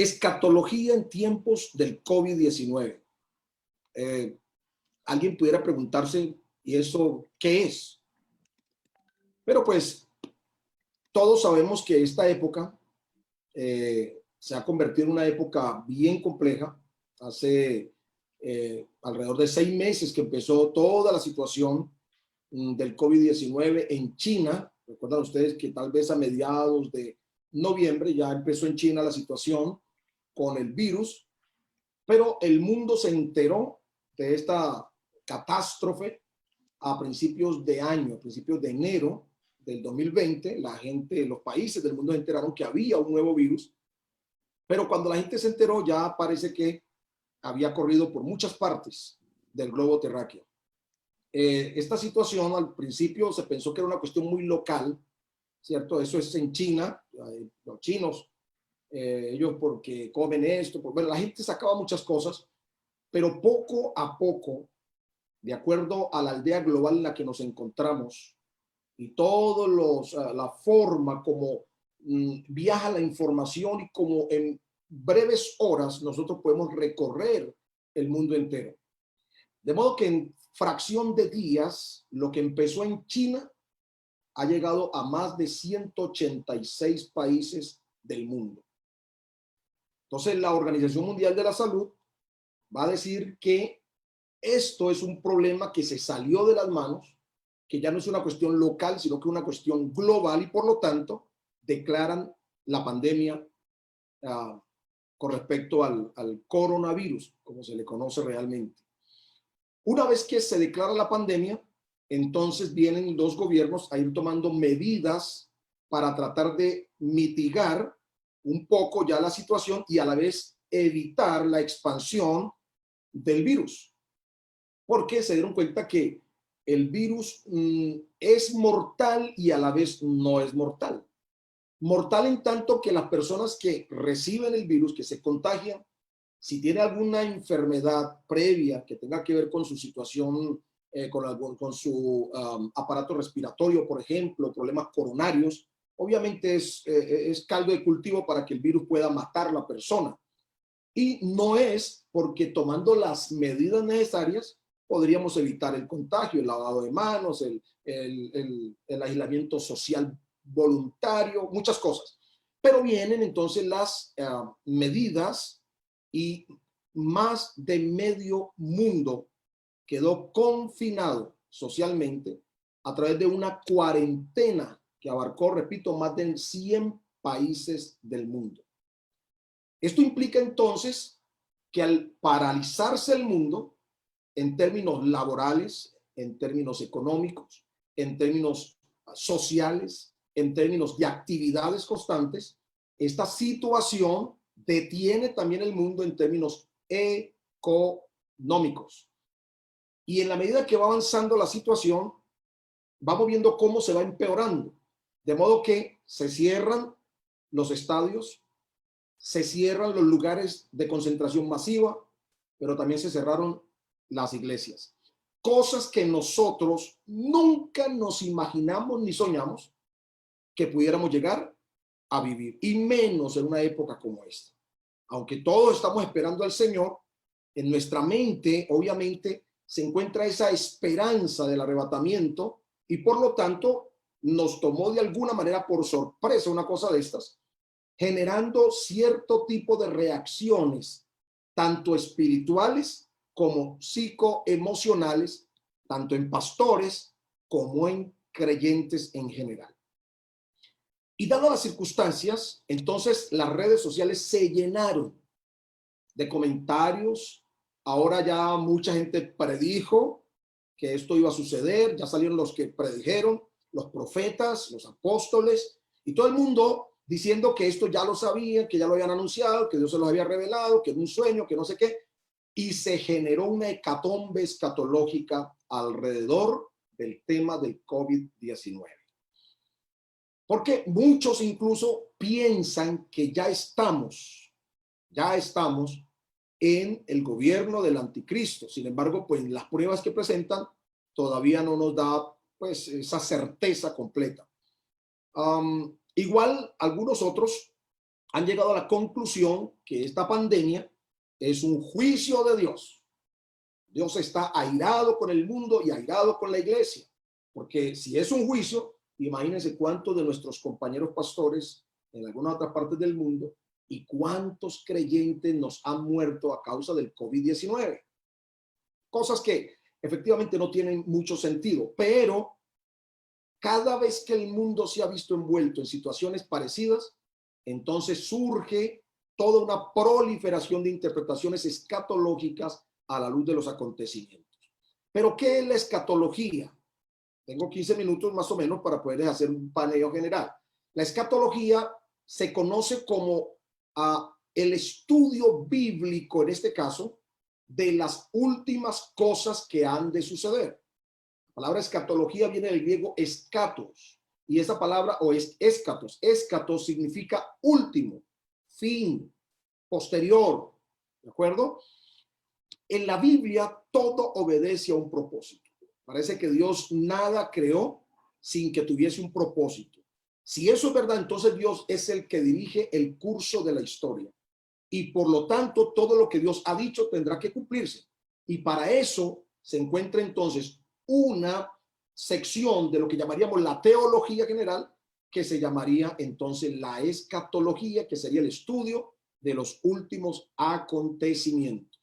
Escatología en tiempos del COVID-19. Alguien pudiera preguntarse, ¿y eso qué es? Pero pues todos sabemos que esta época se ha convertido en una época bien compleja. Hace alrededor de 6 meses que empezó toda la situación del COVID-19 en China. Recuerdan ustedes que tal vez a mediados de noviembre ya empezó en China la situación con el virus, pero el mundo se enteró de esta catástrofe a principios de año, a principios de enero del 2020. La gente, los países del mundo se enteraron que había un nuevo virus, pero cuando la gente se enteró ya parece que había corrido por muchas partes del globo terráqueo. Esta situación al principio se pensó que era una cuestión muy local, ¿cierto? Eso es en China, los chinos, ellos porque comen esto, bueno, la gente sacaba muchas cosas, pero poco a poco, de acuerdo a la aldea global en la que nos encontramos y todos la forma como viaja la información y como en breves horas nosotros podemos recorrer el mundo entero. De modo que en fracción de días, lo que empezó en China ha llegado a más de 186 países del mundo. Entonces, la Organización Mundial de la Salud va a decir que esto es un problema que se salió de las manos, que ya no es una cuestión local, sino que es una cuestión global y por lo tanto declaran la pandemia con respecto al coronavirus, como se le conoce realmente. Una vez que se declara la pandemia, entonces vienen los gobiernos a ir tomando medidas para tratar de mitigar un poco ya la situación y a la vez evitar la expansión del virus. Porque se dieron cuenta que el virus es mortal y a la vez no es mortal. Mortal en tanto que las personas que reciben el virus, que se contagian, si tiene alguna enfermedad previa que tenga que ver con su situación, con su aparato respiratorio, por ejemplo, problemas coronarios, obviamente es caldo de cultivo para que el virus pueda matar a la persona. Y no es porque tomando las medidas necesarias podríamos evitar el contagio, el lavado de manos, el aislamiento social voluntario, muchas cosas. Pero vienen entonces las medidas y más de medio mundo quedó confinado socialmente a través de una cuarentena que abarcó, repito, más de 100 países del mundo. Esto implica entonces que al paralizarse el mundo en términos laborales, en términos económicos, en términos sociales, en términos de actividades constantes, esta situación detiene también el mundo en términos económicos. Y en la medida que va avanzando la situación, vamos viendo cómo se va empeorando. De modo que se cierran los estadios, se cierran los lugares de concentración masiva, pero también se cerraron las iglesias. Cosas que nosotros nunca nos imaginamos ni soñamos que pudiéramos llegar a vivir, y menos en una época como esta. Aunque todos estamos esperando al Señor, en nuestra mente obviamente se encuentra esa esperanza del arrebatamiento y por lo tanto nos tomó de alguna manera por sorpresa una cosa de estas, generando cierto tipo de reacciones, tanto espirituales como psicoemocionales, tanto en pastores como en creyentes en general. Y dadas las circunstancias, entonces las redes sociales se llenaron de comentarios. Ahora ya mucha gente predijo que esto iba a suceder, ya salieron los que predijeron, los profetas, los apóstoles, y todo el mundo diciendo que esto ya lo sabían, que ya lo habían anunciado, que Dios se los había revelado, que era un sueño, que no sé qué, y se generó una hecatombe escatológica alrededor del tema del COVID-19. Porque muchos incluso piensan que ya estamos en el gobierno del anticristo. Sin embargo, pues las pruebas que presentan todavía no nos da pues esa certeza completa. Igual algunos otros han llegado a la conclusión que esta pandemia es un juicio de Dios. Dios está airado con el mundo y airado con la iglesia, porque si es un juicio, imagínense cuántos de nuestros compañeros pastores en algunas otras partes del mundo y cuántos creyentes nos han muerto a causa del COVID-19. Cosas que efectivamente no tienen mucho sentido, pero cada vez que el mundo se ha visto envuelto en situaciones parecidas, entonces surge toda una proliferación de interpretaciones escatológicas a la luz de los acontecimientos. Pero ¿qué es la escatología? Tengo 15 minutos más o menos para poder hacer un paneo general. La escatología se conoce como el estudio bíblico, en este caso, de las últimas cosas que han de suceder. La palabra escatología viene del griego escatos, y esa palabra, o es escatos, escatos significa último, fin, posterior, ¿de acuerdo? En la Biblia todo obedece a un propósito. Parece que Dios nada creó sin que tuviese un propósito. Si eso es verdad, entonces Dios es el que dirige el curso de la historia. Y por lo tanto, todo lo que Dios ha dicho tendrá que cumplirse. Y para eso se encuentra entonces una sección de lo que llamaríamos la teología general, que se llamaría entonces la escatología, que sería el estudio de los últimos acontecimientos.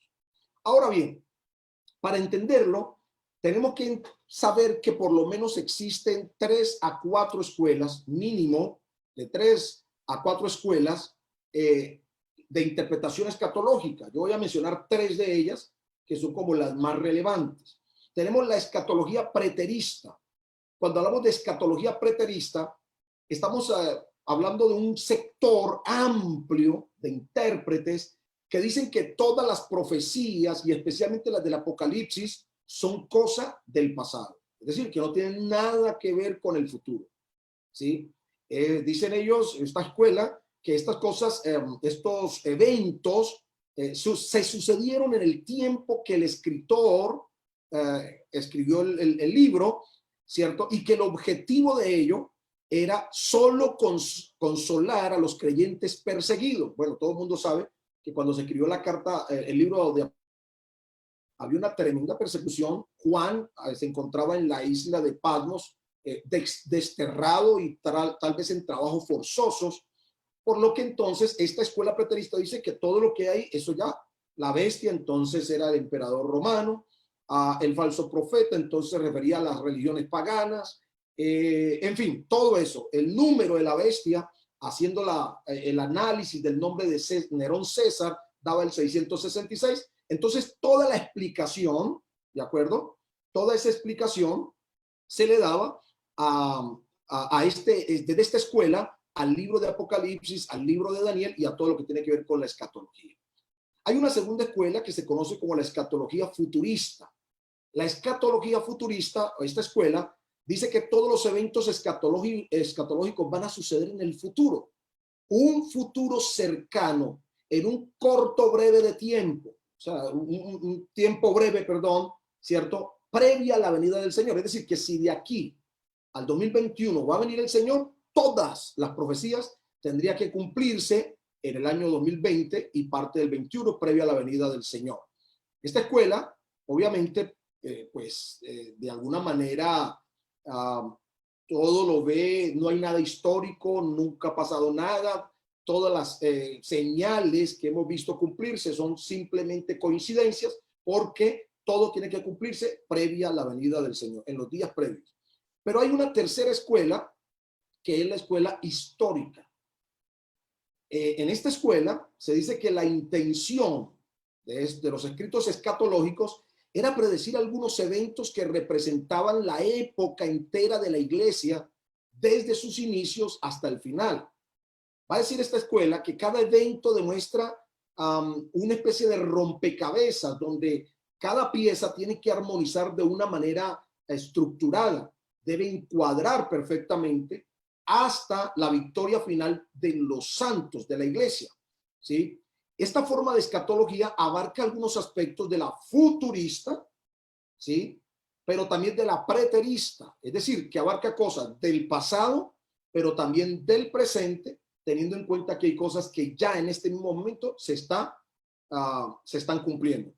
Ahora bien, para entenderlo, tenemos que saber que por lo menos existen 3 a 4 escuelas, mínimo de 3 a 4 escuelas de interpretación escatológica. Yo voy a mencionar 3 de ellas, que son como las más relevantes. Tenemos la escatología preterista. Cuando hablamos de escatología preterista, estamos hablando de un sector amplio de intérpretes que dicen que todas las profecías, y especialmente las del Apocalipsis, son cosa del pasado. Es decir, que no tienen nada que ver con el futuro. ¿Sí? Dicen ellos, esta escuela, que estas cosas, estos eventos se sucedieron en el tiempo que el escritor escribió el libro, ¿cierto? Y que el objetivo de ello era solo consolar a los creyentes perseguidos. Bueno, todo el mundo sabe que cuando se escribió la carta, el libro de había una tremenda persecución. Juan se encontraba en la isla de Patmos, desterrado y tal vez en trabajos forzosos, por lo que entonces esta escuela preterista dice que todo lo que hay, eso ya, la bestia entonces era el emperador romano, el falso profeta entonces se refería a las religiones paganas, en fin, todo eso, el número de la bestia, haciendo el análisis del nombre de Nerón César, daba el 666. Entonces toda la explicación, ¿de acuerdo? Toda esa explicación se le daba desde esta escuela al libro de Apocalipsis, al libro de Daniel y a todo lo que tiene que ver con la escatología. Hay una segunda escuela que se conoce como la escatología futurista. La escatología futurista, o esta escuela, dice que todos los eventos escatológicos van a suceder en el futuro. Un futuro cercano, en un corto breve de tiempo, o sea, un tiempo breve, perdón, ¿cierto? Previa a la venida del Señor. Es decir, que si de aquí al 2021 va a venir el Señor, todas las profecías tendrían que cumplirse en el año 2020 y parte del 21 previa a la venida del Señor. Esta escuela, obviamente, de alguna manera todo lo ve, no hay nada histórico, nunca ha pasado nada, todas las señales que hemos visto cumplirse son simplemente coincidencias, porque todo tiene que cumplirse previa a la venida del Señor, en los días previos. Pero hay una tercera escuela, que es la escuela histórica. En esta escuela se dice que la intención de los escritos escatológicos era predecir algunos eventos que representaban la época entera de la iglesia desde sus inicios hasta el final. Va a decir esta escuela que cada evento demuestra una especie de rompecabezas donde cada pieza tiene que armonizar de una manera estructurada, debe encuadrar perfectamente hasta la victoria final de los santos de la iglesia, ¿sí? Esta forma de escatología abarca algunos aspectos de la futurista, ¿sí? Pero también de la preterista, es decir, que abarca cosas del pasado, pero también del presente, teniendo en cuenta que hay cosas que ya en este mismo momento se están cumpliendo.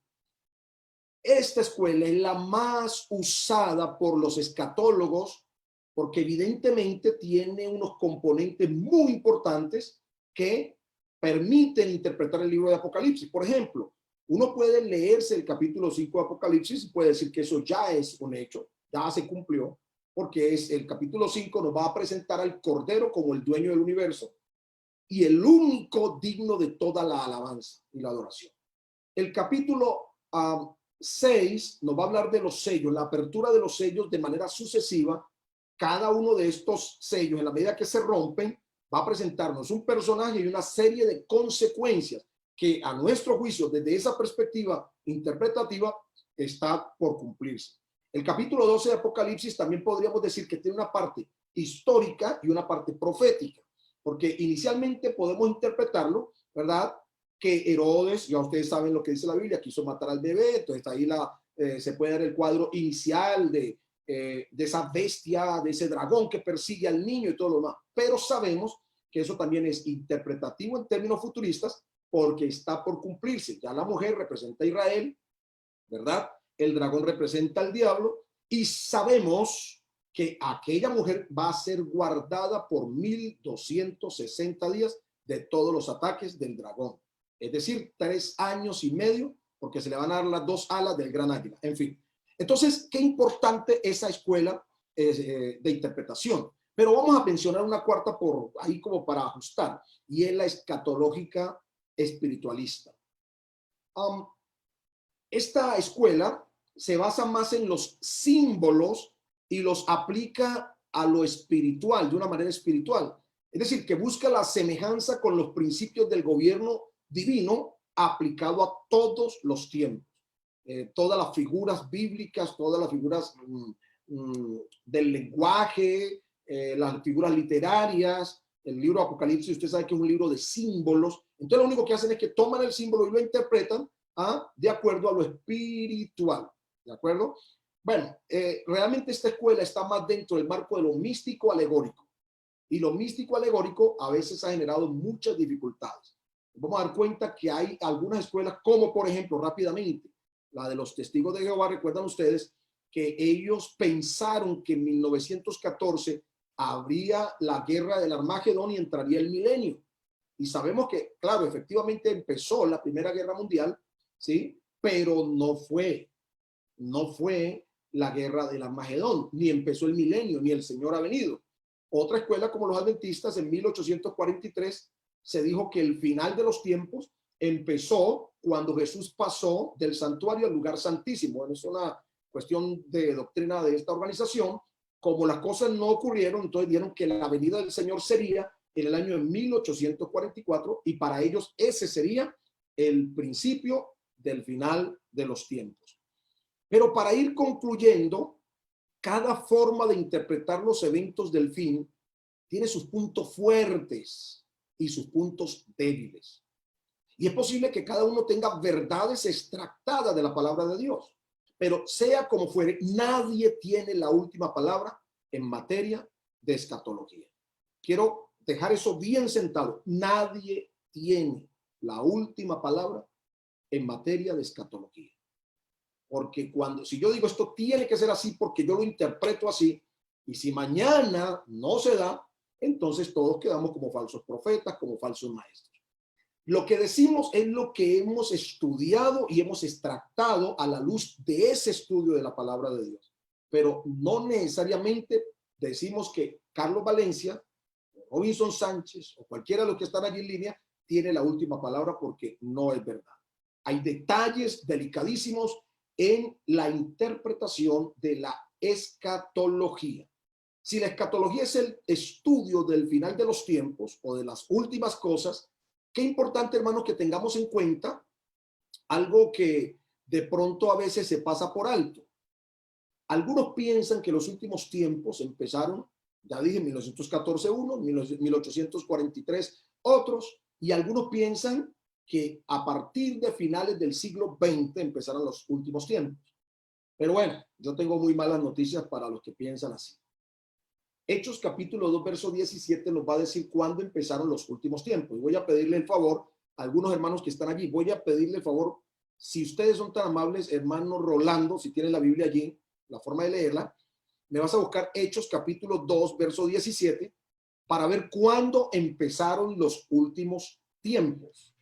Esta escuela es la más usada por los escatólogos porque evidentemente tiene unos componentes muy importantes que permiten interpretar el libro de Apocalipsis. Por ejemplo, uno puede leerse el capítulo 5 de Apocalipsis y puede decir que eso ya es un hecho, ya se cumplió, porque es el capítulo 5 nos va a presentar al Cordero como el dueño del universo y el único digno de toda la alabanza y la adoración. El capítulo 6 nos va a hablar de los sellos, la apertura de los sellos de manera sucesiva. Cada uno de estos sellos, en la medida que se rompen, va a presentarnos un personaje y una serie de consecuencias que a nuestro juicio, desde esa perspectiva interpretativa, está por cumplirse. El capítulo 12 de Apocalipsis también podríamos decir que tiene una parte histórica y una parte profética, porque inicialmente podemos interpretarlo, ¿verdad? Que Herodes, ya ustedes saben lo que dice la Biblia, quiso matar al bebé, entonces ahí se puede dar el cuadro inicial de esa bestia, de ese dragón que persigue al niño y todo lo demás. Pero sabemos que eso también es interpretativo en términos futuristas porque está por cumplirse. Ya la mujer representa a Israel, ¿verdad? El dragón representa al diablo y sabemos que aquella mujer va a ser guardada por 1260 días de todos los ataques del dragón. Es decir, 3 años y medio, porque se le van a dar las 2 alas del gran águila. En fin. Entonces, qué importante esa escuela de interpretación. Pero vamos a mencionar una cuarta por ahí como para ajustar, y es la escatológica espiritualista. Esta escuela se basa más en los símbolos y los aplica a lo espiritual, de una manera espiritual. Es decir, que busca la semejanza con los principios del gobierno divino aplicado a todos los tiempos. Todas las figuras bíblicas, todas las figuras del lenguaje, las figuras literarias. El libro de Apocalipsis, usted sabe que es un libro de símbolos. Entonces lo único que hacen es que toman el símbolo y lo interpretan de acuerdo a lo espiritual. ¿De acuerdo? Bueno, realmente esta escuela está más dentro del marco de lo místico alegórico. Y lo místico alegórico a veces ha generado muchas dificultades. Vamos a dar cuenta que hay algunas escuelas, como por ejemplo, rápidamente, la de los testigos de Jehová. Recuerdan ustedes que ellos pensaron que en 1914 habría la guerra del Armagedón y entraría el milenio. Y sabemos que, claro, efectivamente empezó la Primera Guerra Mundial, ¿sí? Pero no fue la guerra del Armagedón, ni empezó el milenio, ni el Señor ha venido. Otra escuela, como los adventistas, en 1843 se dijo que el final de los tiempos empezó cuando Jesús pasó del santuario al lugar santísimo. Bueno, es una cuestión de doctrina de esta organización. Como las cosas no ocurrieron, entonces dieron que la venida del Señor sería en el año de 1844 y para ellos ese sería el principio del final de los tiempos. Pero para ir concluyendo, cada forma de interpretar los eventos del fin tiene sus puntos fuertes y sus puntos débiles. Y es posible que cada uno tenga verdades extractadas de la palabra de Dios. Pero sea como fuere, nadie tiene la última palabra en materia de escatología. Quiero dejar eso bien sentado. Nadie tiene la última palabra en materia de escatología. Porque si yo digo esto tiene que ser así porque yo lo interpreto así, y si mañana no se da, entonces todos quedamos como falsos profetas, como falsos maestros. Lo que decimos es lo que hemos estudiado y hemos extractado a la luz de ese estudio de la palabra de Dios. Pero no necesariamente decimos que Carlos Valencia, Robinson Sánchez o cualquiera de los que están allí en línea tiene la última palabra, porque no es verdad. Hay detalles delicadísimos en la interpretación de la escatología. Si la escatología es el estudio del final de los tiempos o de las últimas cosas, qué importante, hermanos, que tengamos en cuenta algo que de pronto a veces se pasa por alto. Algunos piensan que los últimos tiempos empezaron, ya dije, 1914 uno, 1843 otros, y algunos piensan que a partir de finales del siglo XX empezaron los últimos tiempos. Pero bueno, yo tengo muy malas noticias para los que piensan así. Hechos capítulo 2, verso 17 nos va a decir cuándo empezaron los últimos tiempos. Y voy a pedirle el favor a algunos hermanos que están allí. Voy a pedirle el favor, si ustedes son tan amables, hermano Rolando, si tienen la Biblia allí, la forma de leerla, me vas a buscar Hechos capítulo 2, verso 17, para ver cuándo empezaron los últimos tiempos.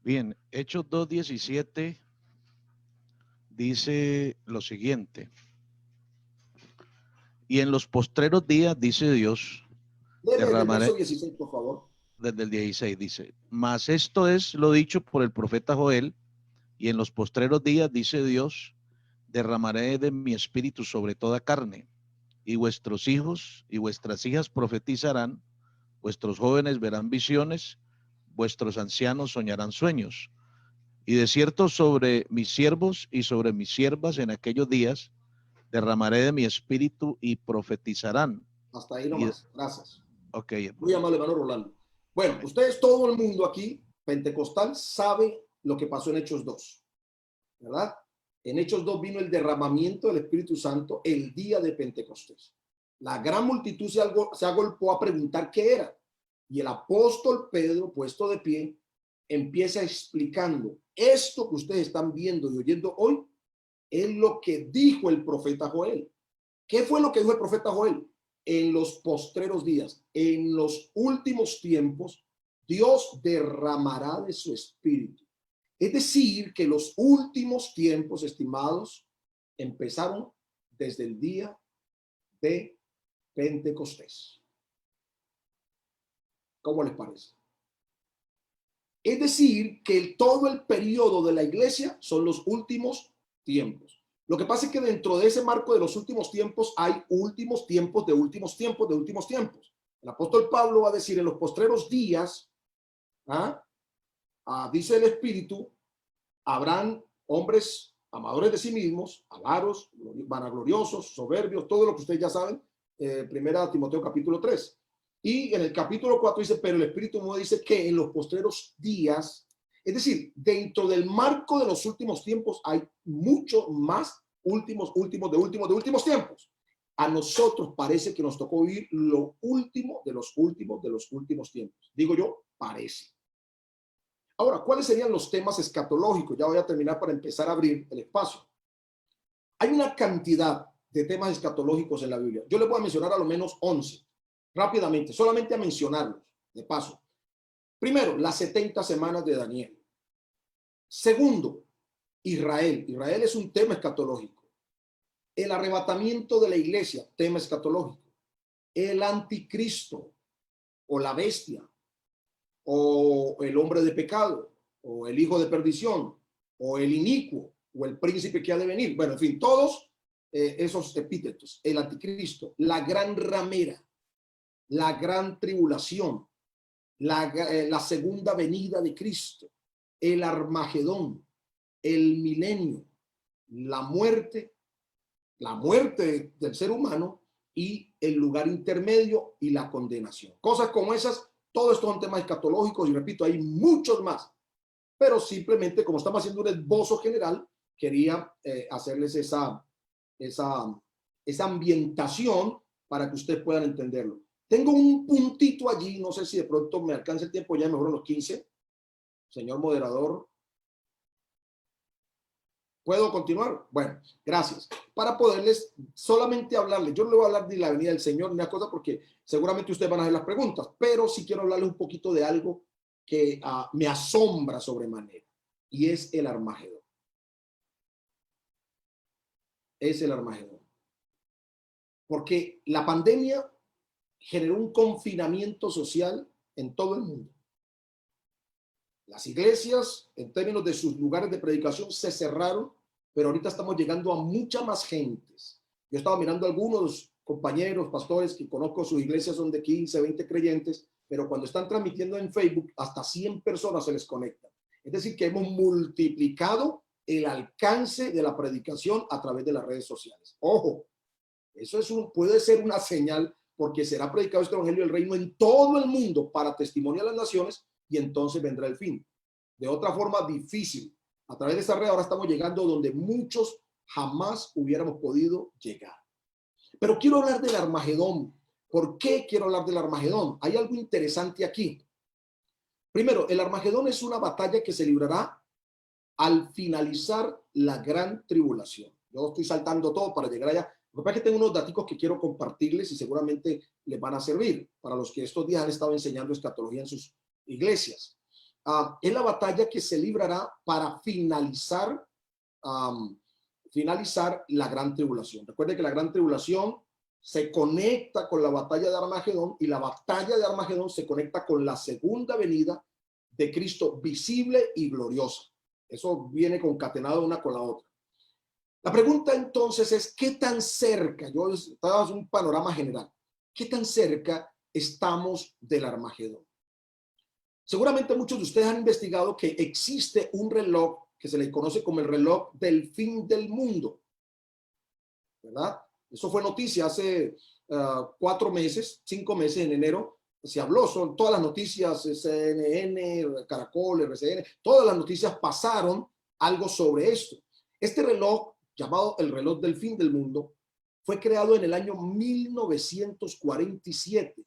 Bien, Hechos 2:17 dice lo siguiente. Y en los postreros días, dice Dios, Desde el derramaré, verso 16, por favor. desde el 16 dice, mas esto es lo dicho por el profeta Joel, y en los postreros días, dice Dios, derramaré de mi espíritu sobre toda carne, y vuestros hijos y vuestras hijas profetizarán, vuestros jóvenes verán visiones, vuestros ancianos soñarán sueños. Y de cierto sobre mis siervos y sobre mis siervas en aquellos días derramaré de mi espíritu y profetizarán. Hasta ahí Y, nomás. Gracias. ok, Muy amable, hermano Rolando. Bueno, ustedes, todo el mundo aquí, pentecostal, sabe lo que pasó en Hechos 2, ¿verdad? En Hechos 2 vino el derramamiento del Espíritu Santo el día de Pentecostés. La gran multitud se agolpó a preguntar qué era. Y el apóstol Pedro, puesto de pie, empieza explicando: esto que ustedes están viendo y oyendo hoy es lo que dijo el profeta Joel. ¿Qué fue lo que dijo el profeta Joel? En los postreros días, en los últimos tiempos, Dios derramará de su espíritu. Es decir, que los últimos tiempos, estimados, empezaron desde el día de Pentecostés. ¿Cómo les parece? Es decir, que todo el periodo de la iglesia son los últimos tiempos. Lo que pasa es que dentro de ese marco de los últimos tiempos hay últimos tiempos de últimos tiempos de últimos tiempos. El apóstol Pablo va a decir: en los postreros días, dice el Espíritu, habrán hombres amadores de sí mismos, avaros, vanagloriosos, soberbios, todo lo que ustedes ya saben. Primera Timoteo capítulo 3. Y en el capítulo 4 dice: pero el Espíritu no dice que en los postreros días, es decir, dentro del marco de los últimos tiempos hay mucho más últimos tiempos. A nosotros parece que nos tocó vivir lo último de los últimos tiempos. Digo yo, parece. Ahora, ¿cuáles serían los temas escatológicos? Ya voy a terminar para empezar a abrir el espacio. Hay una cantidad de temas escatológicos en la Biblia. Yo les voy a mencionar a lo menos 11, rápidamente, solamente a mencionarlos, de paso. Primero, las 70 semanas de Daniel. Segundo, Israel. Israel es un tema escatológico. El arrebatamiento de la iglesia, tema escatológico. El anticristo o la bestia, o el hombre de pecado, o el hijo de perdición, o el inicuo, o el príncipe que ha de venir. Bueno, en fin, todos esos epítetos. El anticristo, la gran ramera, la gran tribulación, la segunda venida de Cristo, el Armagedón, el milenio, la muerte del ser humano y el lugar intermedio y la condenación. Cosas como esas, todo esto son temas escatológicos y repito, hay muchos más, pero simplemente como estamos haciendo un esbozo general, quería hacerles esa ambientación para que ustedes puedan entenderlo. Tengo un puntito allí, no sé si de pronto me alcanza el tiempo, ya mejor los 15. Señor moderador, ¿puedo continuar? Bueno, gracias. Para poderles solamente hablarles, yo no le voy a hablar de la venida del Señor ni una cosa porque seguramente ustedes van a hacer las preguntas, pero sí quiero hablarles un poquito de algo que me asombra sobremanera, y es el Armagedón. Es el Armagedón. Porque la pandemia generó un confinamiento social en todo el mundo. Las iglesias, en términos de sus lugares de predicación, se cerraron, pero ahorita estamos llegando a mucha más gentes. Yo estaba mirando a algunos compañeros, pastores que conozco, sus iglesias son de 15, 20 creyentes, pero cuando están transmitiendo en Facebook, hasta 100 personas se les conectan. Es decir, que hemos multiplicado el alcance de la predicación a través de las redes sociales. Ojo, eso puede ser una señal, porque será predicado este evangelio del reino en todo el mundo para testimonio a las naciones, y entonces vendrá el fin. De otra forma, difícil. A través de esta red ahora estamos llegando donde muchos jamás hubiéramos podido llegar. Pero quiero hablar del Armagedón. ¿Por qué quiero hablar del Armagedón? Hay algo interesante aquí. Primero, el Armagedón es una batalla que se librará al finalizar la gran tribulación. Yo estoy saltando todo para llegar allá. Lo que pasa es que tengo unos datos que quiero compartirles y seguramente les van a servir para los que estos días han estado enseñando escatología en sus iglesias. Es la batalla que se librará para finalizar la gran tribulación. Recuerde que la gran tribulación se conecta con la batalla de Armagedón y la batalla de Armagedón se conecta con la segunda venida de Cristo visible y gloriosa. Eso viene concatenado una con la otra. La pregunta entonces es, ¿qué tan cerca? Yo estaba en un panorama general. ¿Qué tan cerca estamos del Armagedón? Seguramente muchos de ustedes han investigado que existe un reloj que se le conoce como el reloj del fin del mundo, ¿verdad? Eso fue noticia hace 4 meses, 5 meses, en enero. Se habló, son todas las noticias, CNN, Caracol, RCN, todas las noticias pasaron algo sobre esto. Este reloj, llamado el reloj del fin del mundo, fue creado en el año 1947,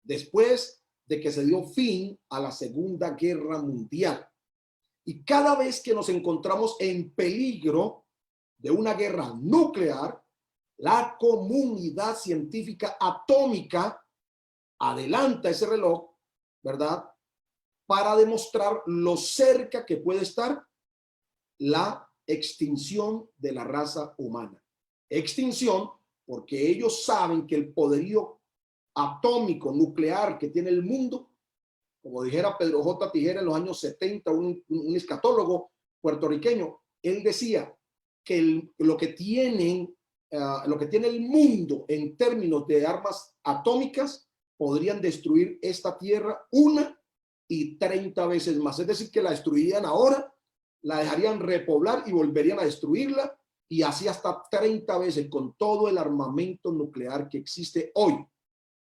después de que se dio fin a la Segunda Guerra Mundial. Y cada vez que nos encontramos en peligro de una guerra nuclear, la comunidad científica atómica adelanta ese reloj, ¿verdad?, para demostrar lo cerca que puede estar la extinción de la raza humana. Extinción porque ellos saben que el poderío atómico nuclear que tiene el mundo, como dijera Pedro J. Tijera en los años 70, un escatólogo puertorriqueño, él decía que lo que tiene el mundo en términos de armas atómicas podrían destruir esta tierra 1 y 30 veces más. Es decir, que la destruirían ahora, la dejarían repoblar y volverían a destruirla, y así hasta 30 veces con todo el armamento nuclear que existe hoy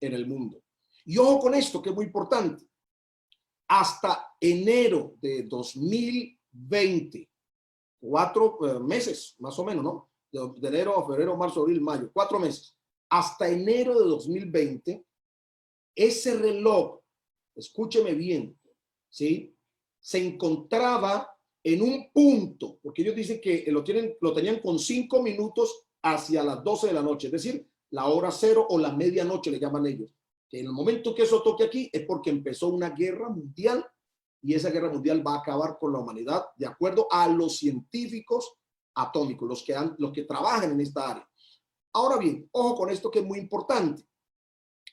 en el mundo. Y ojo con esto, que es muy importante. Hasta enero de 2020, 4 meses más o menos, ¿no? De enero a febrero, marzo, abril, mayo, 4 meses. Hasta enero de 2020, ese reloj, escúcheme bien, ¿sí?, se encontraba en un punto, porque ellos dicen que lo tenían con 5 minutos hacia las 12 de la noche, es decir, la hora cero o la medianoche le llaman ellos. Que en el momento que eso toque aquí es porque empezó una guerra mundial, y esa guerra mundial va a acabar con la humanidad, de acuerdo a los científicos atómicos, los que trabajan en esta área. Ahora bien, ojo con esto que es muy importante.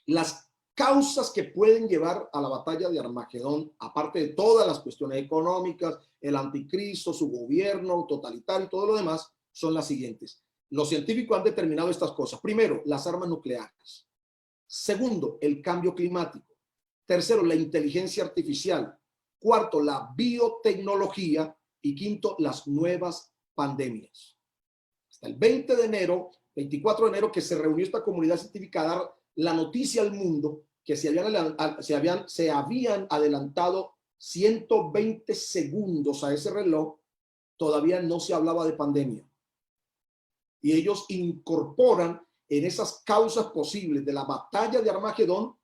Las causas que pueden llevar a la batalla de Armagedón, aparte de todas las cuestiones económicas, el anticristo, su gobierno totalitario y todo lo demás, son las siguientes. Los científicos han determinado estas cosas. Primero, las armas nucleares. Segundo, el cambio climático. Tercero, la inteligencia artificial. Cuarto, la biotecnología. Y quinto, las nuevas pandemias. Hasta el 20 de enero, 24 de enero, que se reunió esta comunidad científica a dar la noticia al mundo que se habían adelantado 120 segundos a ese reloj, todavía no se hablaba de pandemia. Y ellos incorporan en esas causas posibles de la batalla de Armagedón,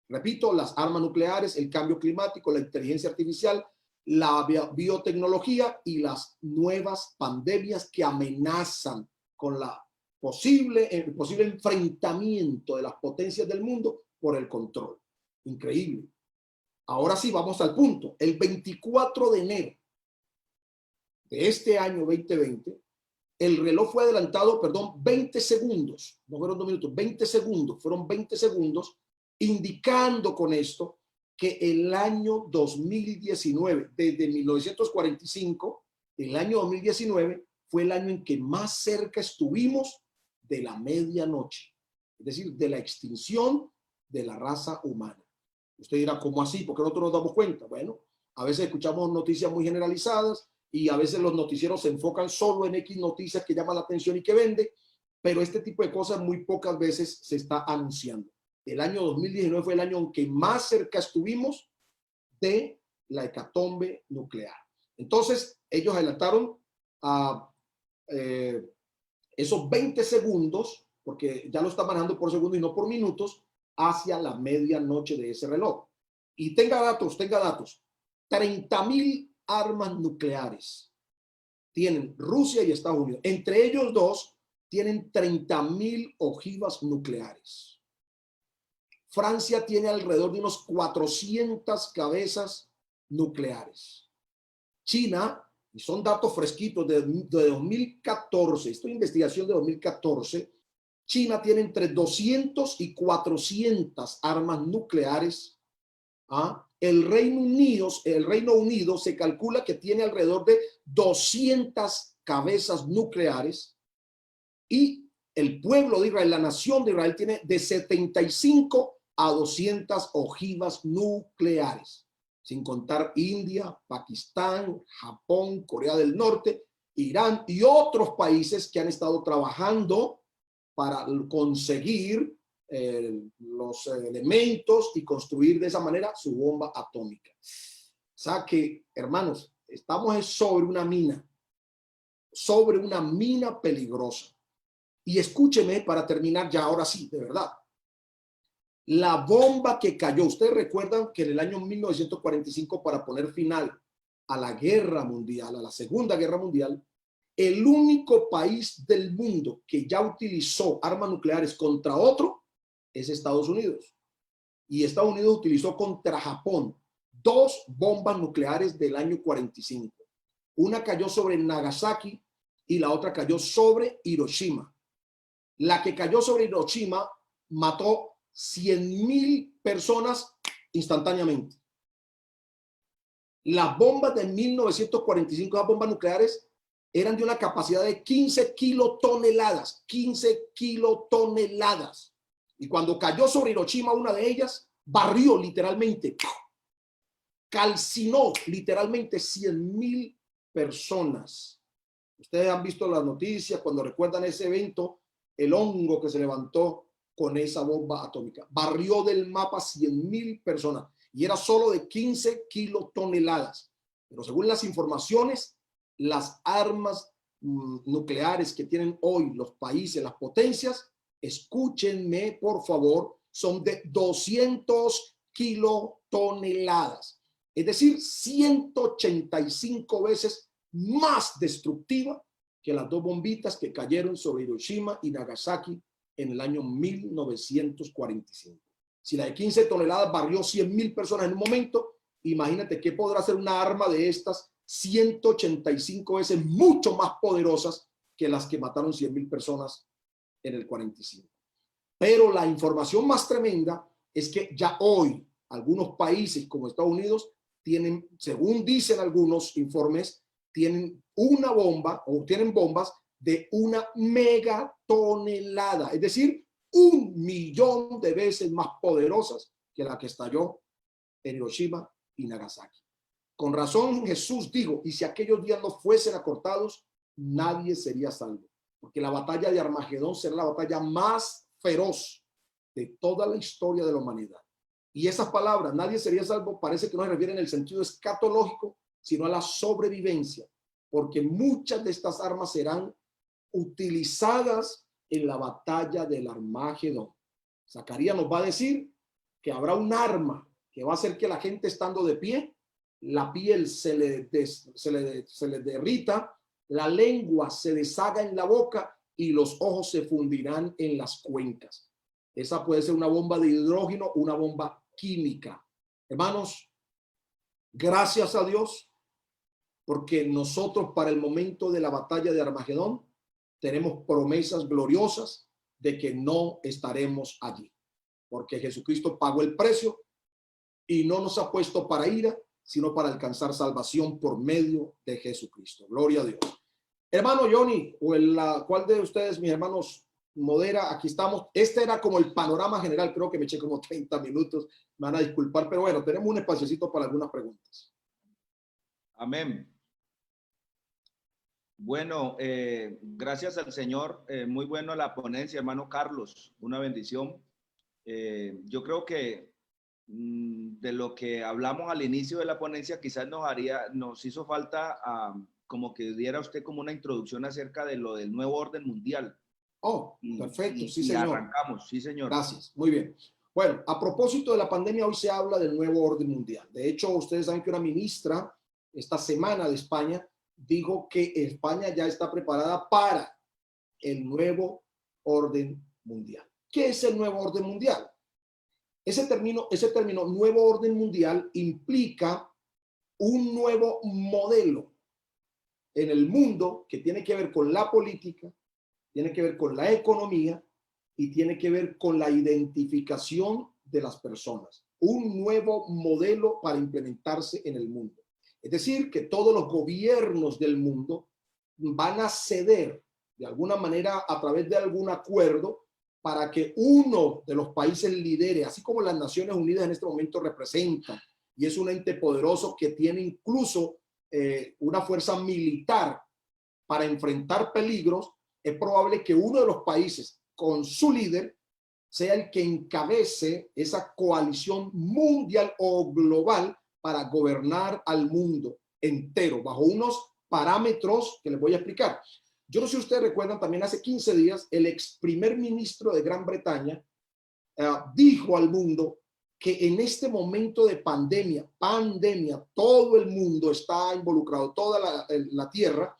repito, las armas nucleares, el cambio climático, la inteligencia artificial, la biotecnología y las nuevas pandemias que amenazan con el posible enfrentamiento de las potencias del mundo por el control. Increíble. Ahora sí, vamos al punto. El 24 de enero de este año 2020, el reloj fue adelantado, 20 segundos, no fueron 2 minutos, 20 segundos, fueron 20 segundos, indicando con esto que el año 2019, desde 1945, el año 2019 fue el año en que más cerca estuvimos de la medianoche, es decir, de la extinción de la raza humana. Usted dirá, ¿cómo así? ¿Por qué nosotros nos damos cuenta? Bueno, a veces escuchamos noticias muy generalizadas y a veces los noticieros se enfocan solo en X noticias que llaman la atención y que vende, pero este tipo de cosas muy pocas veces se está anunciando. El año 2019 fue el año en que más cerca estuvimos de la hecatombe nuclear. Entonces, ellos adelantaron esos 20 segundos, porque ya lo está manejando por segundo y no por minutos, hacia la medianoche de ese reloj. Y tenga datos, 30.000 armas nucleares tienen Rusia y Estados Unidos. Entre ellos dos tienen 30.000 ojivas nucleares. Francia tiene alrededor de unos 400 cabezas nucleares. China, y son datos fresquitos de 2014, esto es investigación de 2014, China tiene entre 200 y 400 armas nucleares. El Reino Unido se calcula que tiene alrededor de 200 cabezas nucleares, y el pueblo de Israel, la nación de Israel, tiene de 75 a 200 ojivas nucleares, sin contar India, Pakistán, Japón, Corea del Norte, Irán y otros países que han estado trabajando para conseguir los elementos y construir de esa manera su bomba atómica. O sea que, hermanos, estamos sobre una mina peligrosa. Y escúcheme para terminar ya, ahora sí, de verdad. La bomba que cayó, ustedes recuerdan que en el año 1945, para poner final a la guerra mundial, a la Segunda Guerra Mundial, el único país del mundo que ya utilizó armas nucleares contra otro es Estados Unidos. Y Estados Unidos utilizó contra Japón 2 bombas nucleares del año 45. Una cayó sobre Nagasaki y la otra cayó sobre Hiroshima. La que cayó sobre Hiroshima mató 100.000 personas instantáneamente. Las bombas de 1945, las bombas nucleares, eran de una capacidad de 15 kilotoneladas. 15 kilotoneladas. Y cuando cayó sobre Hiroshima, una de ellas barrió literalmente, calcinó literalmente 100.000 personas. Ustedes han visto las noticias cuando recuerdan ese evento, el hongo que se levantó con esa bomba atómica. Barrió del mapa 100.000 personas y era solo de 15 kilotoneladas. Pero según las informaciones, las armas nucleares que tienen hoy los países, las potencias, escúchenme por favor, son de 200 kilotoneladas. Es decir, 185 veces más destructiva que las 2 bombitas que cayeron sobre Hiroshima y Nagasaki en el año 1945. Si la de 15 toneladas barrió 100.000 personas en un momento, imagínate qué podrá ser una arma de estas 185 veces mucho más poderosas que las que mataron 100.000 personas en el 45. Pero la información más tremenda es que ya hoy algunos países como Estados Unidos tienen, según dicen algunos informes, tienen una bomba o tienen bombas de 1 megatonelada, es decir, 1.000.000 de veces más poderosas que la que estalló en Hiroshima y Nagasaki. Con razón Jesús dijo, y si aquellos días no fuesen acortados, nadie sería salvo, porque la batalla de Armagedón será la batalla más feroz de toda la historia de la humanidad. Y esas palabras, nadie sería salvo, parece que no se refieren en el sentido escatológico, sino a la sobrevivencia, porque muchas de estas armas serán utilizadas en la batalla del Armagedón. Zacarías nos va a decir que habrá un arma que va a hacer que la gente estando de pie, la piel se le derrita, la lengua se deshaga en la boca y los ojos se fundirán en las cuencas. Esa puede ser una bomba de hidrógeno, una bomba química. Hermanos, gracias a Dios, porque nosotros para el momento de la batalla de Armagedón tenemos promesas gloriosas de que no estaremos allí, porque Jesucristo pagó el precio y no nos ha puesto para ira, sino para alcanzar salvación por medio de Jesucristo. Gloria a Dios. Hermano Johnny, o ¿cuál de ustedes, mis hermanos, modera? Aquí estamos. Este era como el panorama general. Creo que me eché como 30 minutos. Me van a disculpar, pero bueno, tenemos un espaciocito para algunas preguntas. Amén. Bueno, gracias al Señor. Muy bueno la ponencia, hermano Carlos. Una bendición. Yo creo que de lo que hablamos al inicio de la ponencia, quizás nos hizo falta como que diera usted como una introducción acerca de lo del nuevo orden mundial. Oh, perfecto, sí, Y señor. arrancamos, sí, señor. Gracias, muy bien. Bueno, a propósito de la pandemia, hoy se habla del nuevo orden mundial. De hecho, ustedes saben que una ministra esta semana de España dijo que España ya está preparada para el nuevo orden mundial. ¿Qué es el nuevo orden mundial? Ese término nuevo orden mundial implica un nuevo modelo en el mundo que tiene que ver con la política, tiene que ver con la economía y tiene que ver con la identificación de las personas. Un nuevo modelo para implementarse en el mundo. Es decir, que todos los gobiernos del mundo van a ceder de alguna manera a través de algún acuerdo para que uno de los países lidere, así como las Naciones Unidas en este momento representan, y es un ente poderoso que tiene incluso una fuerza militar para enfrentar peligros. Es probable que uno de los países con su líder sea el que encabece esa coalición mundial o global para gobernar al mundo entero bajo unos parámetros que les voy a explicar. Yo no sé si ustedes recuerdan, también hace 15 días, el ex primer ministro de Gran Bretaña dijo al mundo que en este momento de pandemia, todo el mundo está involucrado, toda la tierra,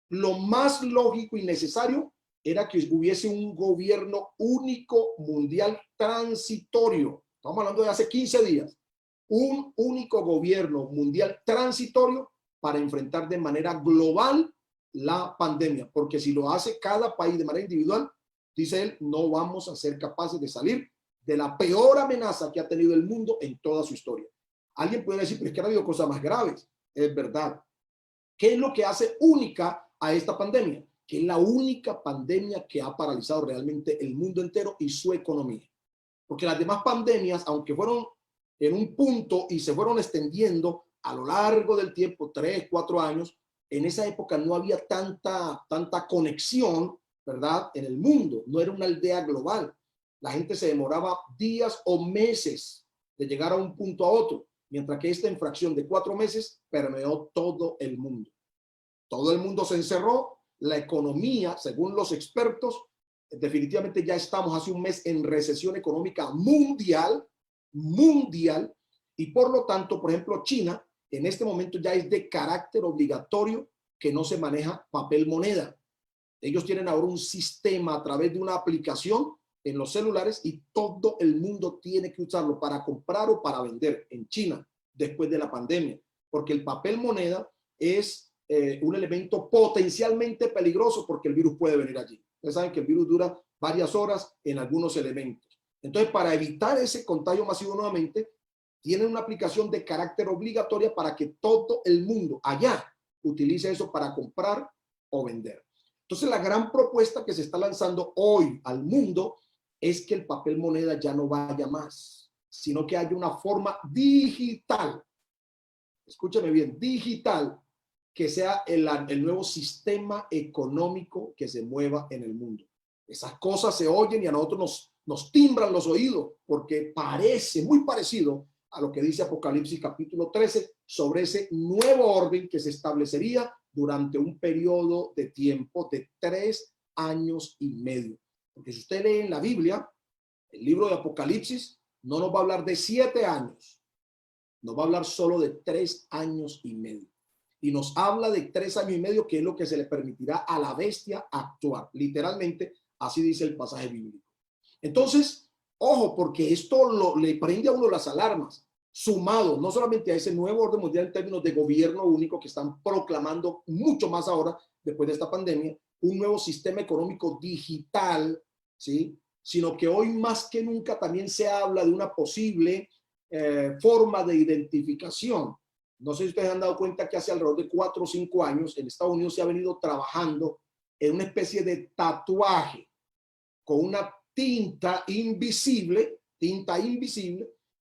lo más lógico y necesario era que hubiese un gobierno único mundial transitorio. Estamos hablando de hace 15 días. Un único gobierno mundial transitorio para enfrentar de manera global la pandemia. Porque si lo hace cada país de manera individual, dice él, no vamos a ser capaces de salir de la peor amenaza que ha tenido el mundo en toda su historia. Alguien puede decir, pero es que ha habido cosas más graves. Es verdad. ¿Qué es lo que hace única a esta pandemia? Que es la única pandemia que ha paralizado realmente el mundo entero y su economía. Porque las demás pandemias, aunque fueron en un punto y se fueron extendiendo a lo largo del tiempo, 3, 4 años, en esa época no había tanta conexión, ¿verdad? En el mundo, no era una aldea global. La gente se demoraba días o meses de llegar a un punto a otro, mientras que esta infracción de 4 meses permeó todo el mundo. Todo el mundo se encerró, la economía, según los expertos, definitivamente ya estamos hace un mes en recesión económica mundial, y por lo tanto, por ejemplo, China en este momento ya es de carácter obligatorio que no se maneja papel moneda. Ellos tienen ahora un sistema a través de una aplicación en los celulares y todo el mundo tiene que usarlo para comprar o para vender en China después de la pandemia, porque el papel moneda es un elemento potencialmente peligroso porque el virus puede venir allí. Ustedes saben que el virus dura varias horas en algunos elementos. Entonces, para evitar ese contagio masivo nuevamente, tienen una aplicación de carácter obligatoria para que todo el mundo allá utilice eso para comprar o vender. Entonces, la gran propuesta que se está lanzando hoy al mundo es que el papel moneda ya no vaya más, sino que haya una forma digital. Escúchame bien, digital, que sea el nuevo sistema económico que se mueva en el mundo. Esas cosas se oyen y a nosotros nos timbran los oídos porque parece muy parecido a lo que dice Apocalipsis capítulo 13 sobre ese nuevo orden que se establecería durante un periodo de tiempo de 3 años y medio. Porque si usted lee en la Biblia, el libro de Apocalipsis no nos va a hablar de 7 años, nos va a hablar solo de 3 años y medio. Y nos habla de 3 años y medio, que es lo que se le permitirá a la bestia actuar. Literalmente, así dice el pasaje bíblico. Entonces, ojo, porque esto le prende a uno las alarmas, sumado no solamente a ese nuevo orden mundial en términos de gobierno único que están proclamando mucho más ahora, después de esta pandemia, un nuevo sistema económico digital, ¿sí? Sino que hoy más que nunca también se habla de una posible forma de identificación. No sé si ustedes han dado cuenta que hace alrededor de 4 o 5 años en Estados Unidos se ha venido trabajando en una especie de tatuaje con una tinta invisible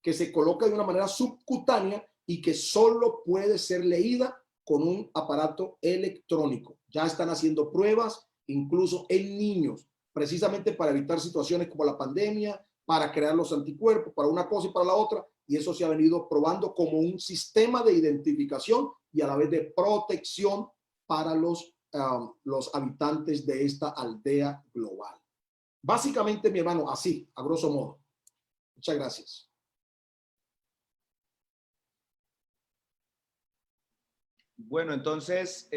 que se coloca de una manera subcutánea y que solo puede ser leída con un aparato electrónico. Ya están haciendo pruebas incluso en niños, precisamente para evitar situaciones como la pandemia, para crear los anticuerpos, para una cosa y para la otra, y eso se ha venido probando como un sistema de identificación y a la vez de protección para los habitantes de esta aldea global. Básicamente, mi hermano, así, a grosso modo. Muchas gracias. Bueno, entonces,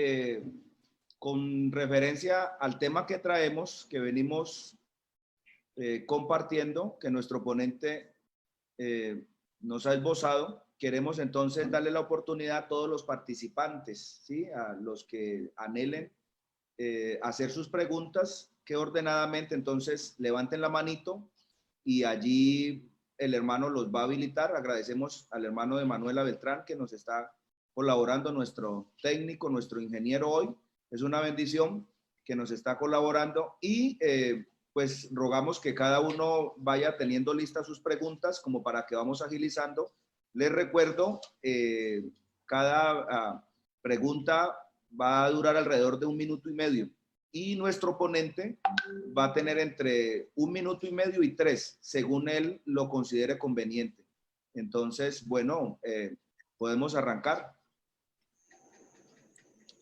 con referencia al tema que traemos, que venimos compartiendo, que nuestro ponente nos ha esbozado, queremos entonces darle la oportunidad a todos los participantes, ¿sí? A los que anhelen hacer sus preguntas, que ordenadamente entonces levanten la manito y allí el hermano los va a habilitar. Agradecemos al hermano de Manuela Beltrán que nos está colaborando, nuestro técnico, nuestro ingeniero hoy. Es una bendición que nos está colaborando y pues rogamos que cada uno vaya teniendo listas sus preguntas como para que vamos agilizando. Les recuerdo, cada pregunta va a durar alrededor de 1 minuto y medio y nuestro ponente va a tener entre 1 minuto y medio y 3, según él lo considere conveniente. Entonces, bueno, podemos arrancar.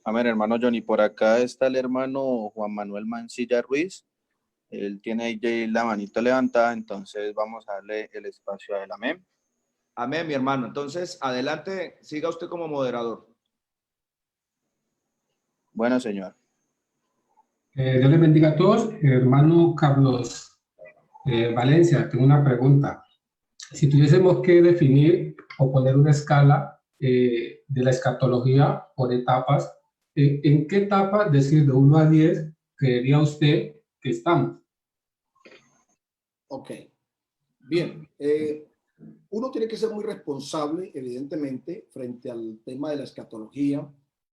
Amén, hermano Johnny. Por acá está el hermano Juan Manuel Mancilla Ruiz. Él tiene ahí la manito levantada, entonces vamos a darle el espacio a él. Amén. Amén, mi hermano. Entonces, adelante, siga usted como moderador. Bueno, señor. Dios les bendiga a todos. Hermano Carlos Valencia, tengo una pregunta. Si tuviésemos que definir o poner una escala de la escatología por etapas, ¿en qué etapa, decir de 1 a 10, creería usted que estamos? Ok. Bien. Uno tiene que ser muy responsable, evidentemente, frente al tema de la escatología,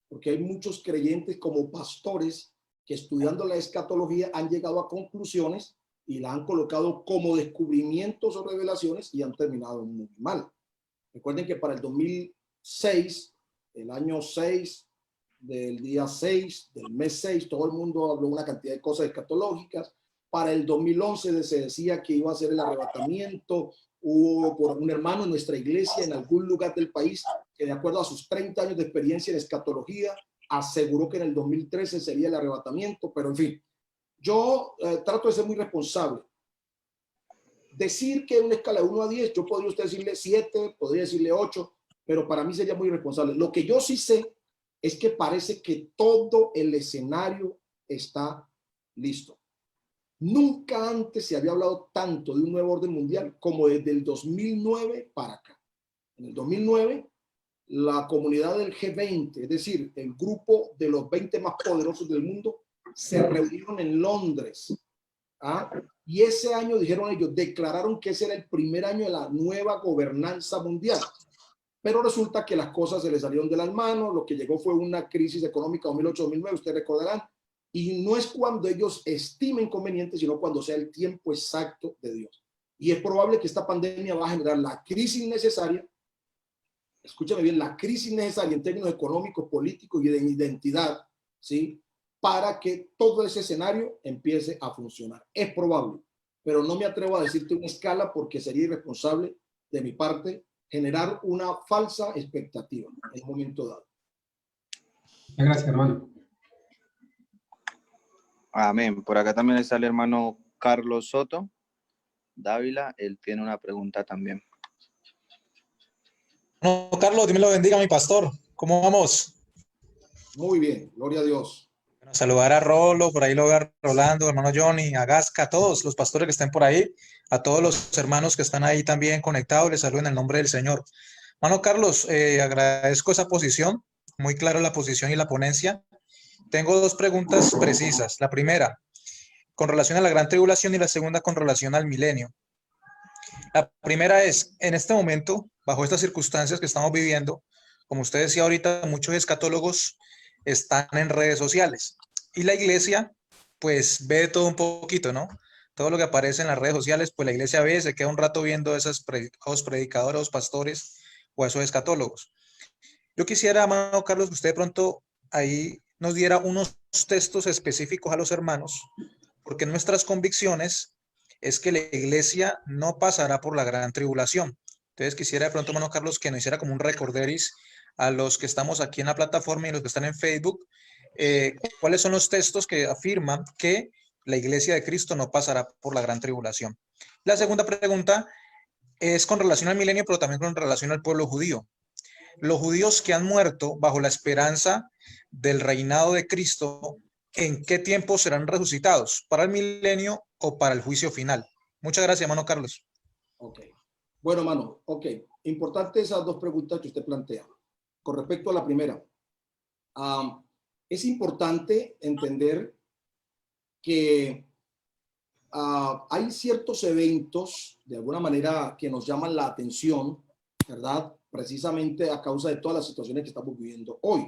porque hay muchos creyentes como pastores que estudiando la escatología han llegado a conclusiones y la han colocado como descubrimientos o revelaciones y han terminado muy mal. Recuerden que para el 2006, el año 6, del día 6, del mes 6, todo el mundo habló una cantidad de cosas escatológicas. Para el 2011 se decía que iba a ser el arrebatamiento. Hubo por un hermano en nuestra iglesia en algún lugar del país que de acuerdo a sus 30 años de experiencia en escatología aseguró que en el 2013 sería el arrebatamiento, pero en fin, yo trato de ser muy responsable. Decir que en una escala de 1 a 10, yo podría usted decirle 7, podría decirle 8, pero para mí sería muy irresponsable. Lo que yo sí sé es que parece que todo el escenario está listo. Nunca antes se había hablado tanto de un nuevo orden mundial como desde el 2009 para acá. En el 2009, la comunidad del G20, es decir, el grupo de los 20 más poderosos del mundo, se reunieron en Londres. Y ese año, dijeron ellos, declararon que ese era el primer año de la nueva gobernanza mundial. Pero resulta que las cosas se les salieron de las manos. Lo que llegó fue una crisis económica 2008-2009, ustedes recordarán. Y no es cuando ellos estimen conveniente, sino cuando sea el tiempo exacto de Dios. Y es probable que esta pandemia va a generar la crisis necesaria, escúchame bien, la crisis necesaria en términos económicos, políticos y de identidad, ¿sí? Para que todo ese escenario empiece a funcionar. Es probable, pero no me atrevo a decirte una escala porque sería irresponsable de mi parte generar una falsa expectativa en un momento dado. Gracias, hermano. Amén. Por acá también está el hermano Carlos Soto Dávila. Él tiene una pregunta también. No, Carlos, Dios me lo bendiga, mi pastor. ¿Cómo vamos? Muy bien, gloria a Dios. Bueno, saludar a Rolo, por ahí lo veo a Rolando, hermano Johnny, a Gasca, a todos los pastores que estén por ahí, a todos los hermanos que están ahí también conectados, les saludo en el nombre del Señor. Hermano Carlos, agradezco esa posición, muy clara la posición y la ponencia. Tengo 2 preguntas precisas. La primera, con relación a la gran tribulación, y la segunda con relación al milenio. La primera es, en este momento, bajo estas circunstancias que estamos viviendo, como usted decía ahorita, muchos escatólogos están en redes sociales y la iglesia, pues, ve todo un poquito, ¿no? Todo lo que aparece en las redes sociales, pues la iglesia ve, se queda un rato viendo a esos predicadores, a los pastores o a esos escatólogos. Yo quisiera, hermano Carlos, que usted de pronto ahí nos diera unos textos específicos a los hermanos, porque nuestras convicciones es que la iglesia no pasará por la gran tribulación. Entonces quisiera de pronto, hermano Carlos, que nos hiciera como un recorderis a los que estamos aquí en la plataforma y los que están en Facebook, ¿cuáles son los textos que afirman que la iglesia de Cristo no pasará por la gran tribulación? La segunda pregunta es con relación al milenio, pero también con relación al pueblo judío. Los judíos que han muerto bajo la esperanza del reinado de Cristo, ¿en qué tiempo serán resucitados? ¿Para el milenio o para el juicio final? Muchas gracias, hermano Carlos. Ok. Bueno, hermano, ok. Importante esas dos preguntas que usted plantea. Con respecto a la primera, es importante entender que hay ciertos eventos, de alguna manera, que nos llaman la atención, ¿verdad? Precisamente a causa de todas las situaciones que estamos viviendo hoy,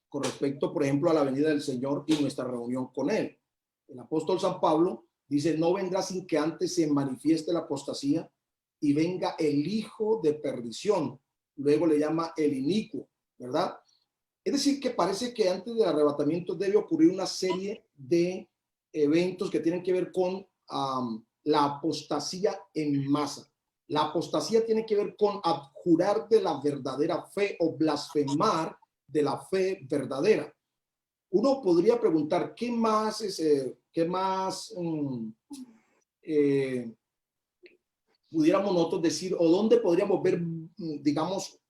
con respecto, por ejemplo, a la venida del Señor y nuestra reunión con Él. El apóstol San Pablo dice, no vendrá sin que antes se manifieste la apostasía y venga el hijo de perdición. Luego le llama el inicuo, ¿verdad? Es decir, que parece que antes del arrebatamiento debe ocurrir una serie de eventos que tienen que ver con la apostasía en masa. La apostasía tiene que ver con abjurar de la verdadera fe o blasfemar de la fe verdadera. Uno podría preguntar, ¿qué más pudiéramos nosotros decir, o dónde podríamos ver, digamos,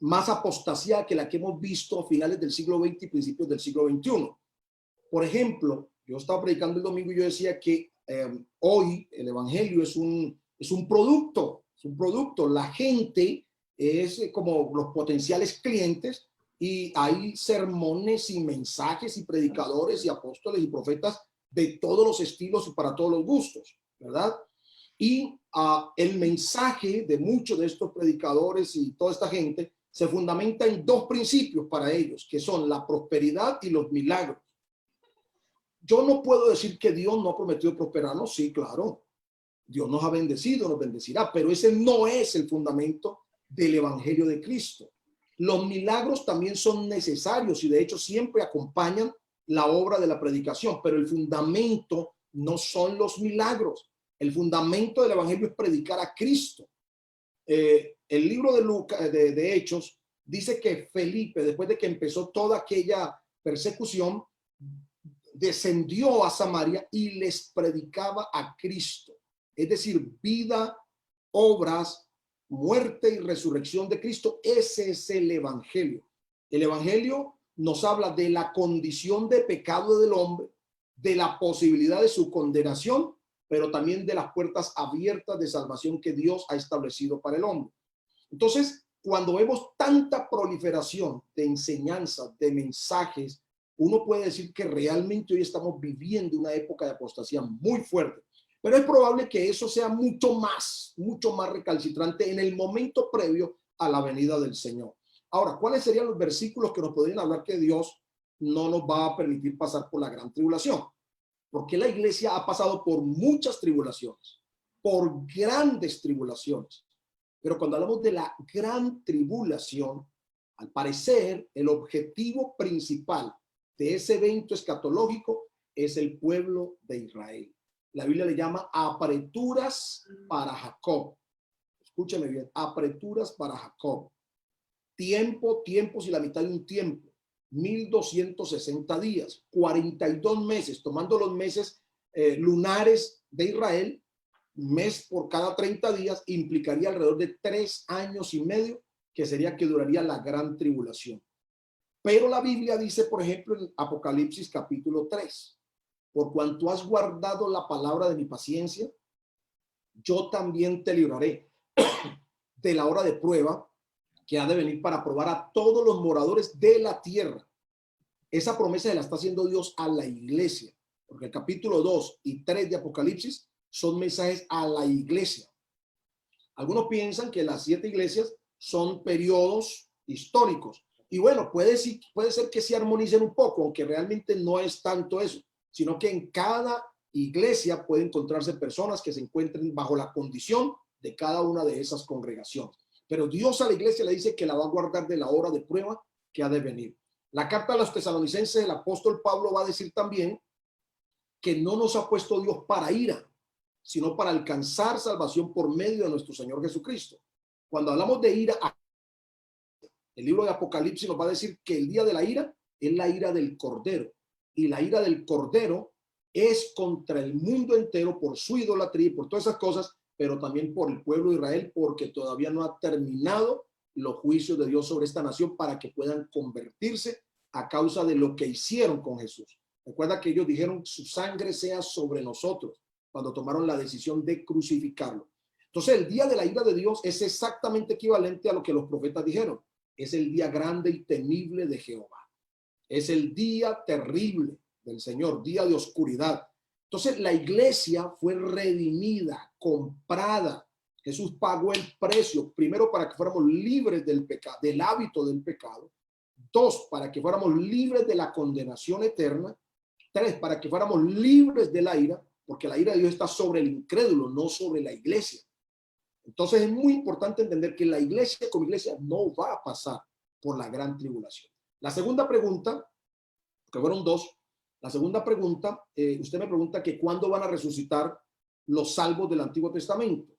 más apostasía que la que hemos visto a finales del siglo XX y principios del siglo XXI? Por ejemplo, yo estaba predicando el domingo y yo decía que hoy el evangelio es un producto, La gente es como los potenciales clientes y hay sermones y mensajes y predicadores y apóstoles y profetas de todos los estilos y para todos los gustos, ¿verdad? Y el mensaje de muchos de estos predicadores y toda esta gente se fundamenta en dos principios para ellos, que son la prosperidad y los milagros. Yo no puedo decir que Dios no ha prometido prosperarnos. Sí, claro. Dios nos ha bendecido, nos bendecirá, pero ese no es el fundamento del evangelio de Cristo. Los milagros también son necesarios y de hecho siempre acompañan la obra de la predicación, pero el fundamento no son los milagros. El fundamento del evangelio es predicar a Cristo. El libro de Lucas, de Hechos, dice que Felipe, después de que empezó toda aquella persecución, descendió a Samaria y les predicaba a Cristo. Es decir, vida, obras, muerte y resurrección de Cristo. Ese es el evangelio. El evangelio nos habla de la condición de pecado del hombre, de la posibilidad de su condenación, pero también de las puertas abiertas de salvación que Dios ha establecido para el hombre. Entonces, cuando vemos tanta proliferación de enseñanzas, de mensajes, uno puede decir que realmente hoy estamos viviendo una época de apostasía muy fuerte. Pero es probable que eso sea mucho más recalcitrante en el momento previo a la venida del Señor. Ahora, ¿cuáles serían los versículos que nos podrían hablar que Dios no nos va a permitir pasar por la gran tribulación? Porque la iglesia ha pasado por muchas tribulaciones, por grandes tribulaciones. Pero cuando hablamos de la gran tribulación, al parecer, el objetivo principal de ese evento escatológico es el pueblo de Israel. La Biblia le llama apreturas para Jacob. Escúcheme bien, apreturas para Jacob. Tiempos y la mitad de un tiempo. 1260 días, 42 meses, tomando los meses lunares de Israel, mes por cada 30 días, implicaría alrededor de 3 años y medio, que sería que duraría la gran tribulación. Pero la Biblia dice, por ejemplo, en Apocalipsis capítulo 3, por cuanto has guardado la palabra de mi paciencia, yo también te libraré de la hora de prueba que ha de venir para probar a todos los moradores de la tierra. Esa promesa se la está haciendo Dios a la iglesia, porque el capítulo 2 y 3 de Apocalipsis son mensajes a la iglesia. Algunos piensan que las 7 iglesias son periodos históricos. Y bueno, puede ser que se armonicen un poco, aunque realmente no es tanto eso, sino que en cada iglesia puede encontrarse personas que se encuentren bajo la condición de cada una de esas congregaciones. Pero Dios a la iglesia le dice que la va a guardar de la hora de prueba que ha de venir. La carta a los tesalonicenses, el apóstol Pablo va a decir también que no nos ha puesto Dios para ira, sino para alcanzar salvación por medio de nuestro Señor Jesucristo. Cuando hablamos de ira, el libro de Apocalipsis nos va a decir que el día de la ira es la ira del Cordero. Y la ira del Cordero es contra el mundo entero por su idolatría y por todas esas cosas, pero también por el pueblo de Israel, porque todavía no ha terminado los juicios de Dios sobre esta nación para que puedan convertirse a causa de lo que hicieron con Jesús. Recuerda que ellos dijeron, su sangre sea sobre nosotros, cuando tomaron la decisión de crucificarlo. Entonces, el día de la ira de Dios es exactamente equivalente a lo que los profetas dijeron. Es el día grande y temible de Jehová. Es el día terrible del Señor, día de oscuridad. Entonces, la iglesia fue redimida, comprada. Jesús pagó el precio, primero para que fuéramos libres del pecado, del hábito del pecado. 2, para que fuéramos libres de la condenación eterna. 3, para que fuéramos libres de la ira, porque la ira de Dios está sobre el incrédulo, no sobre la iglesia. Entonces es muy importante entender que la iglesia como iglesia no va a pasar por la gran tribulación. La segunda pregunta, que fueron 2, la segunda pregunta, usted me pregunta que cuándo van a resucitar los salvos del Antiguo Testamento.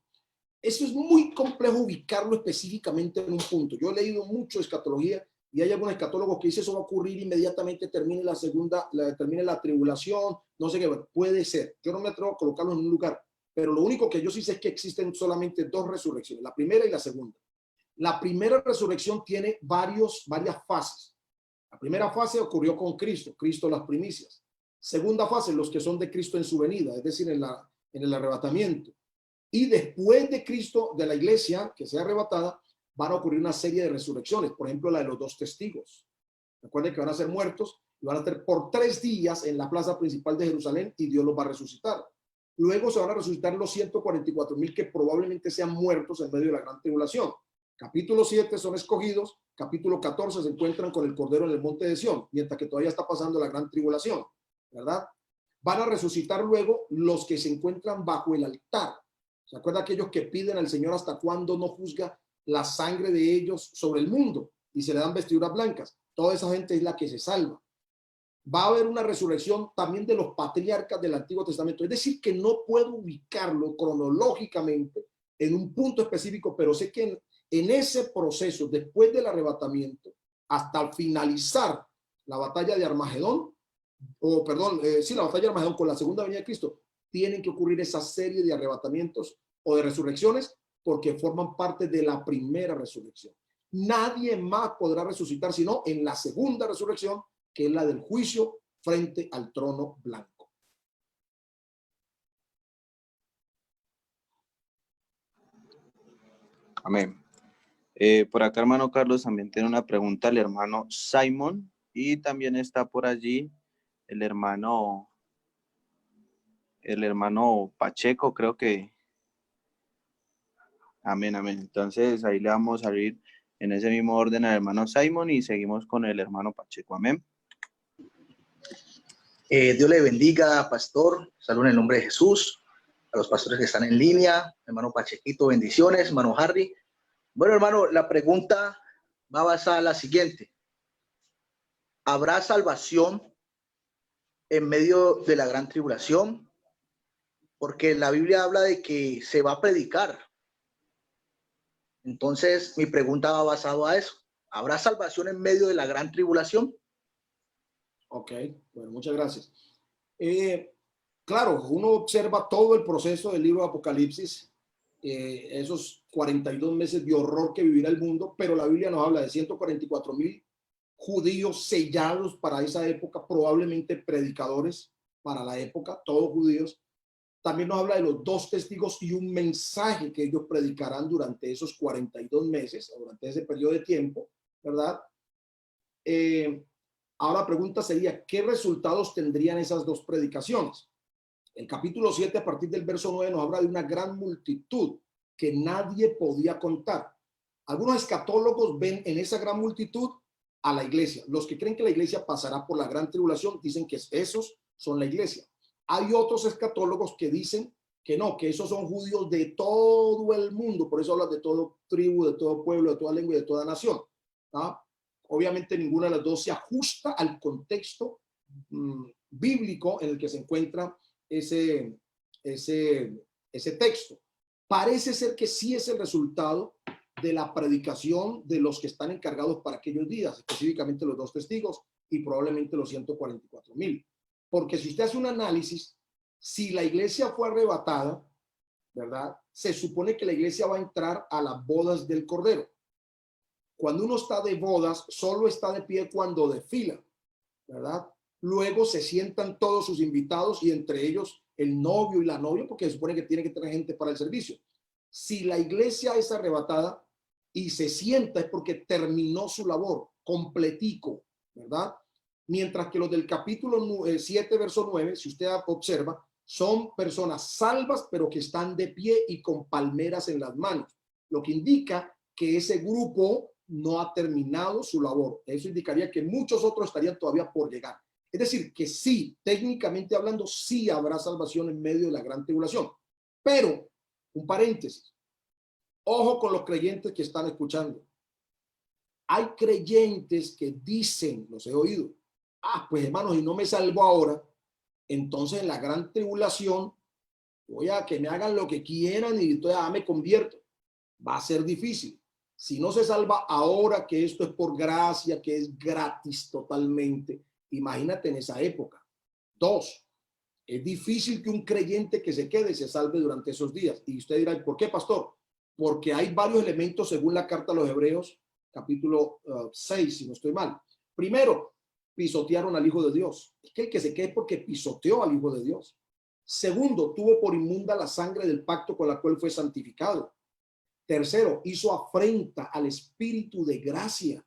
Eso es muy complejo ubicarlo específicamente en un punto. Yo he leído mucho escatología y hay algunos escatólogos que dicen eso va a ocurrir inmediatamente, termine la tribulación, no sé qué, puede ser. Yo no me atrevo a colocarlo en un lugar, pero lo único que yo sí sé es que existen solamente 2 resurrecciones, la primera y la segunda. La primera resurrección tiene varias fases. La primera fase ocurrió con Cristo, las primicias. Segunda fase, los que son de Cristo en su venida, es decir, en el arrebatamiento. Y después de Cristo, de la iglesia que sea arrebatada, van a ocurrir una serie de resurrecciones. Por ejemplo, la de los 2 testigos. Recuerden que van a ser muertos y van a estar por 3 días en la plaza principal de Jerusalén y Dios los va a resucitar. Luego se van a resucitar los 144,000 que probablemente sean muertos en medio de la gran tribulación. Capítulo 7 son escogidos, capítulo 14 se encuentran con el Cordero en el monte de Sión, mientras que todavía está pasando la gran tribulación, ¿verdad? Van a resucitar luego los que se encuentran bajo el altar. ¿Se acuerdan aquellos que piden al Señor hasta cuándo no juzga la sangre de ellos sobre el mundo y se le dan vestiduras blancas? Toda esa gente es la que se salva. Va a haber una resurrección también de los patriarcas del Antiguo Testamento. Es decir, que no puedo ubicarlo cronológicamente en un punto específico, pero sé que en ese proceso, después del arrebatamiento, hasta finalizar la batalla de Armagedón, la batalla de Armagedón con la segunda venida de Cristo, tienen que ocurrir esa serie de arrebatamientos o de resurrecciones porque forman parte de la primera resurrección. Nadie más podrá resucitar sino en la segunda resurrección, que es la del juicio frente al trono blanco. Amén. Por acá, hermano Carlos, también tiene una pregunta el hermano Simon y también está por allí el hermano Pacheco, creo que. Amén, amén. Entonces ahí le vamos a ir en ese mismo orden al hermano Simon y seguimos con el hermano Pacheco. Amén. Dios le bendiga, pastor. Saludos en el nombre de Jesús. A los pastores que están en línea, hermano Pachequito, bendiciones, hermano Harry. Bueno, hermano, la pregunta va basada en la siguiente. ¿Habrá salvación en medio de la gran tribulación? Porque la Biblia habla de que se va a predicar. Entonces, mi pregunta va basada a eso. ¿Habrá salvación en medio de la gran tribulación? Ok, bueno, muchas gracias. Claro, uno observa todo el proceso del libro de Apocalipsis, esos 42 meses de horror que vivirá el mundo, pero la Biblia nos habla de 144,000 judíos sellados para esa época, probablemente predicadores para la época, todos judíos. También nos habla de los 2 testigos y un mensaje que ellos predicarán durante esos 42 meses, durante ese periodo de tiempo, ¿verdad? Ahora la pregunta sería, ¿qué resultados tendrían esas 2 predicaciones? El capítulo 7, a partir del verso 9, nos habla de una gran multitud que nadie podía contar. Algunos escatólogos ven en esa gran multitud a la iglesia. Los que creen que la iglesia pasará por la gran tribulación dicen que esos son la iglesia. Hay otros escatólogos que dicen que no, que esos son judíos de todo el mundo. Por eso hablan de toda tribu, de todo pueblo, de toda lengua y de toda nación. ¿Ah? Obviamente ninguna de las 2 se ajusta al contexto bíblico en el que se encuentra ese texto. Parece ser que sí es el resultado de la predicación de los que están encargados para aquellos días, específicamente los 2 testigos y probablemente los 144,000. Porque si usted hace un análisis, si la iglesia fue arrebatada, ¿verdad? Se supone que la iglesia va a entrar a las bodas del Cordero. Cuando uno está de bodas, solo está de pie cuando desfila, ¿verdad? Luego se sientan todos sus invitados y entre ellos el novio y la novia, porque se supone que tiene que tener gente para el servicio. Si la iglesia es arrebatada y se sienta, es porque terminó su labor, completico, ¿verdad? Mientras que los del capítulo 7, verso 9, si usted observa, son personas salvas, pero que están de pie y con palmeras en las manos, lo que indica que ese grupo no ha terminado su labor. Eso indicaría que muchos otros estarían todavía por llegar. Es decir, que sí, técnicamente hablando, sí habrá salvación en medio de la gran tribulación. Pero, un paréntesis, ojo con los creyentes que están escuchando. Hay creyentes que dicen, los he oído, pues hermanos, y no me salvo ahora, entonces en la gran tribulación voy a que me hagan lo que quieran y entonces me convierto. Va a ser difícil. Si no se salva ahora, que esto es por gracia, que es gratis totalmente, imagínate en esa época. 2, es difícil que un creyente que se quede se salve durante esos días. Y usted dirá, ¿por qué, pastor? Porque hay varios elementos según la carta a los Hebreos, capítulo 6, si no estoy mal. Primero, pisotearon al Hijo de Dios. Es que el que se quede es porque pisoteó al Hijo de Dios. Segundo, tuvo por inmunda la sangre del pacto con la cual fue santificado. Tercero, hizo afrenta al Espíritu de gracia.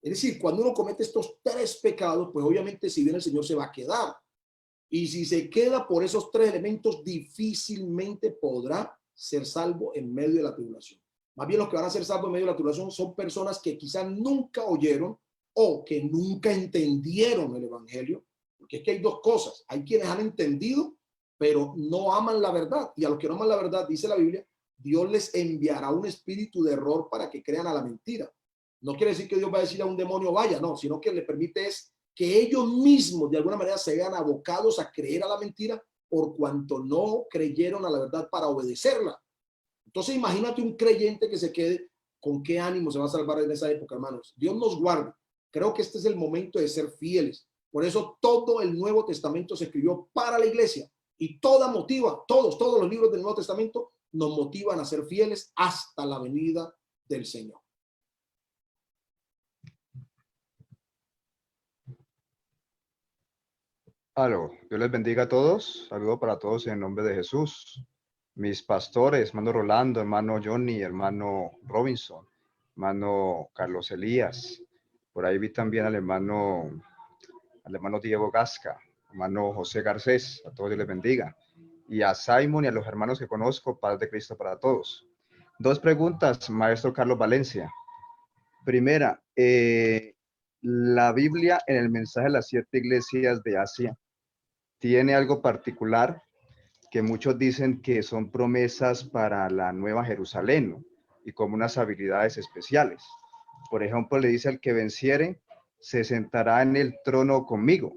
Es decir, cuando uno comete estos 3 pecados, pues obviamente si viene el Señor se va a quedar. Y si se queda por esos 3 elementos, difícilmente podrá ser salvo en medio de la tribulación. Más bien los que van a ser salvos en medio de la tribulación son personas que quizás nunca oyeron o que nunca entendieron el evangelio. Porque es que hay 2 cosas. Hay quienes han entendido, pero no aman la verdad. Y a los que no aman la verdad, dice la Biblia, Dios les enviará un espíritu de error para que crean a la mentira. No quiere decir que Dios va a decir a un demonio vaya, no, sino que le permite es que ellos mismos de alguna manera se vean abocados a creer a la mentira por cuanto no creyeron a la verdad para obedecerla. Entonces imagínate un creyente que se quede, ¿con qué ánimo se va a salvar en esa época, hermanos? Dios nos guarde. Creo que este es el momento de ser fieles. Por eso todo el Nuevo Testamento se escribió para la iglesia y todos los libros del Nuevo Testamento nos motivan a ser fieles hasta la venida del Señor. Aló, Dios les bendiga a todos. Saludo para todos en el nombre de Jesús. Mis pastores, hermano Rolando, hermano Johnny, hermano Robinson, hermano Carlos Elías. Por ahí vi también al hermano Diego Gasca, hermano José Garcés. A todos Dios les bendiga. Y a Simon y a los hermanos que conozco, paz de Cristo para todos. 2 preguntas, maestro Carlos Valencia. Primera, la Biblia en el mensaje de las 7 iglesias de Asia tiene algo particular que muchos dicen que son promesas para la Nueva Jerusalén, ¿no? Y como unas habilidades especiales. Por ejemplo, le dice al que venciere, se sentará en el trono conmigo.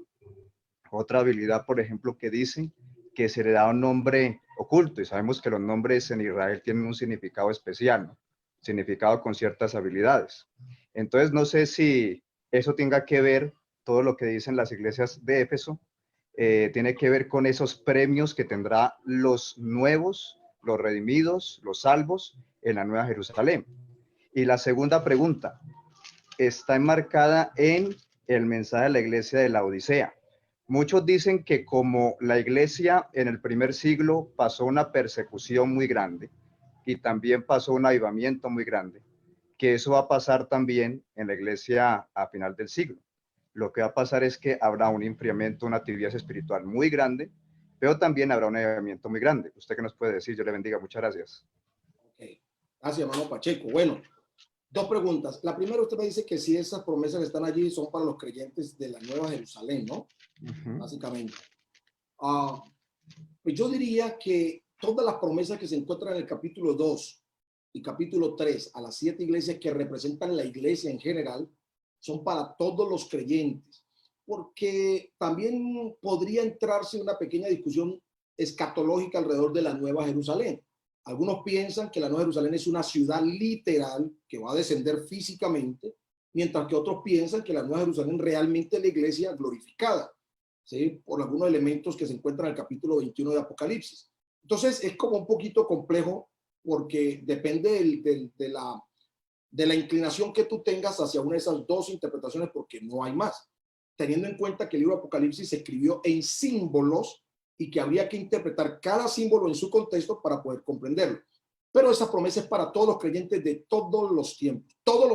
Otra habilidad, por ejemplo, que dice que se le da un nombre oculto, y sabemos que los nombres en Israel tienen un significado especial, ¿no? Significado con ciertas habilidades. Entonces, no sé si eso tenga que ver, todo lo que dicen las iglesias de Éfeso, tiene que ver con esos premios que tendrá los nuevos, los redimidos, los salvos en la Nueva Jerusalén. Y la segunda pregunta está enmarcada en el mensaje de la iglesia de la Odisea. Muchos dicen que como la iglesia en el primer siglo pasó una persecución muy grande y también pasó un avivamiento muy grande, que eso va a pasar también en la iglesia a final del siglo. Lo que va a pasar es que habrá un enfriamiento, una tibieza espiritual muy grande, pero también habrá un avivamiento muy grande. ¿Usted qué nos puede decir? Yo le bendiga. Muchas gracias. Okay. Gracias, hermano Pacheco. Bueno, 2 preguntas. La primera, usted me dice que si esas promesas que están allí son para los creyentes de la Nueva Jerusalén, ¿no? Básicamente. Pues yo diría que todas las promesas que se encuentran en el capítulo 2 y capítulo 3 a las 7 iglesias que representan la iglesia en general son para todos los creyentes, porque también podría entrarse una pequeña discusión escatológica alrededor de la Nueva Jerusalén. Algunos piensan que la Nueva Jerusalén es una ciudad literal que va a descender físicamente, mientras que otros piensan que la Nueva Jerusalén realmente es la iglesia glorificada, ¿sí? Por algunos elementos que se encuentran en el capítulo 21 de Apocalipsis. Entonces es como un poquito complejo porque depende de la inclinación que tú tengas hacia una de esas dos interpretaciones, porque no hay más. Teniendo en cuenta que el libro de Apocalipsis se escribió en símbolos y que habría que interpretar cada símbolo en su contexto para poder comprenderlo. Pero esa promesa es para todos los creyentes de todos los tiempos. Todos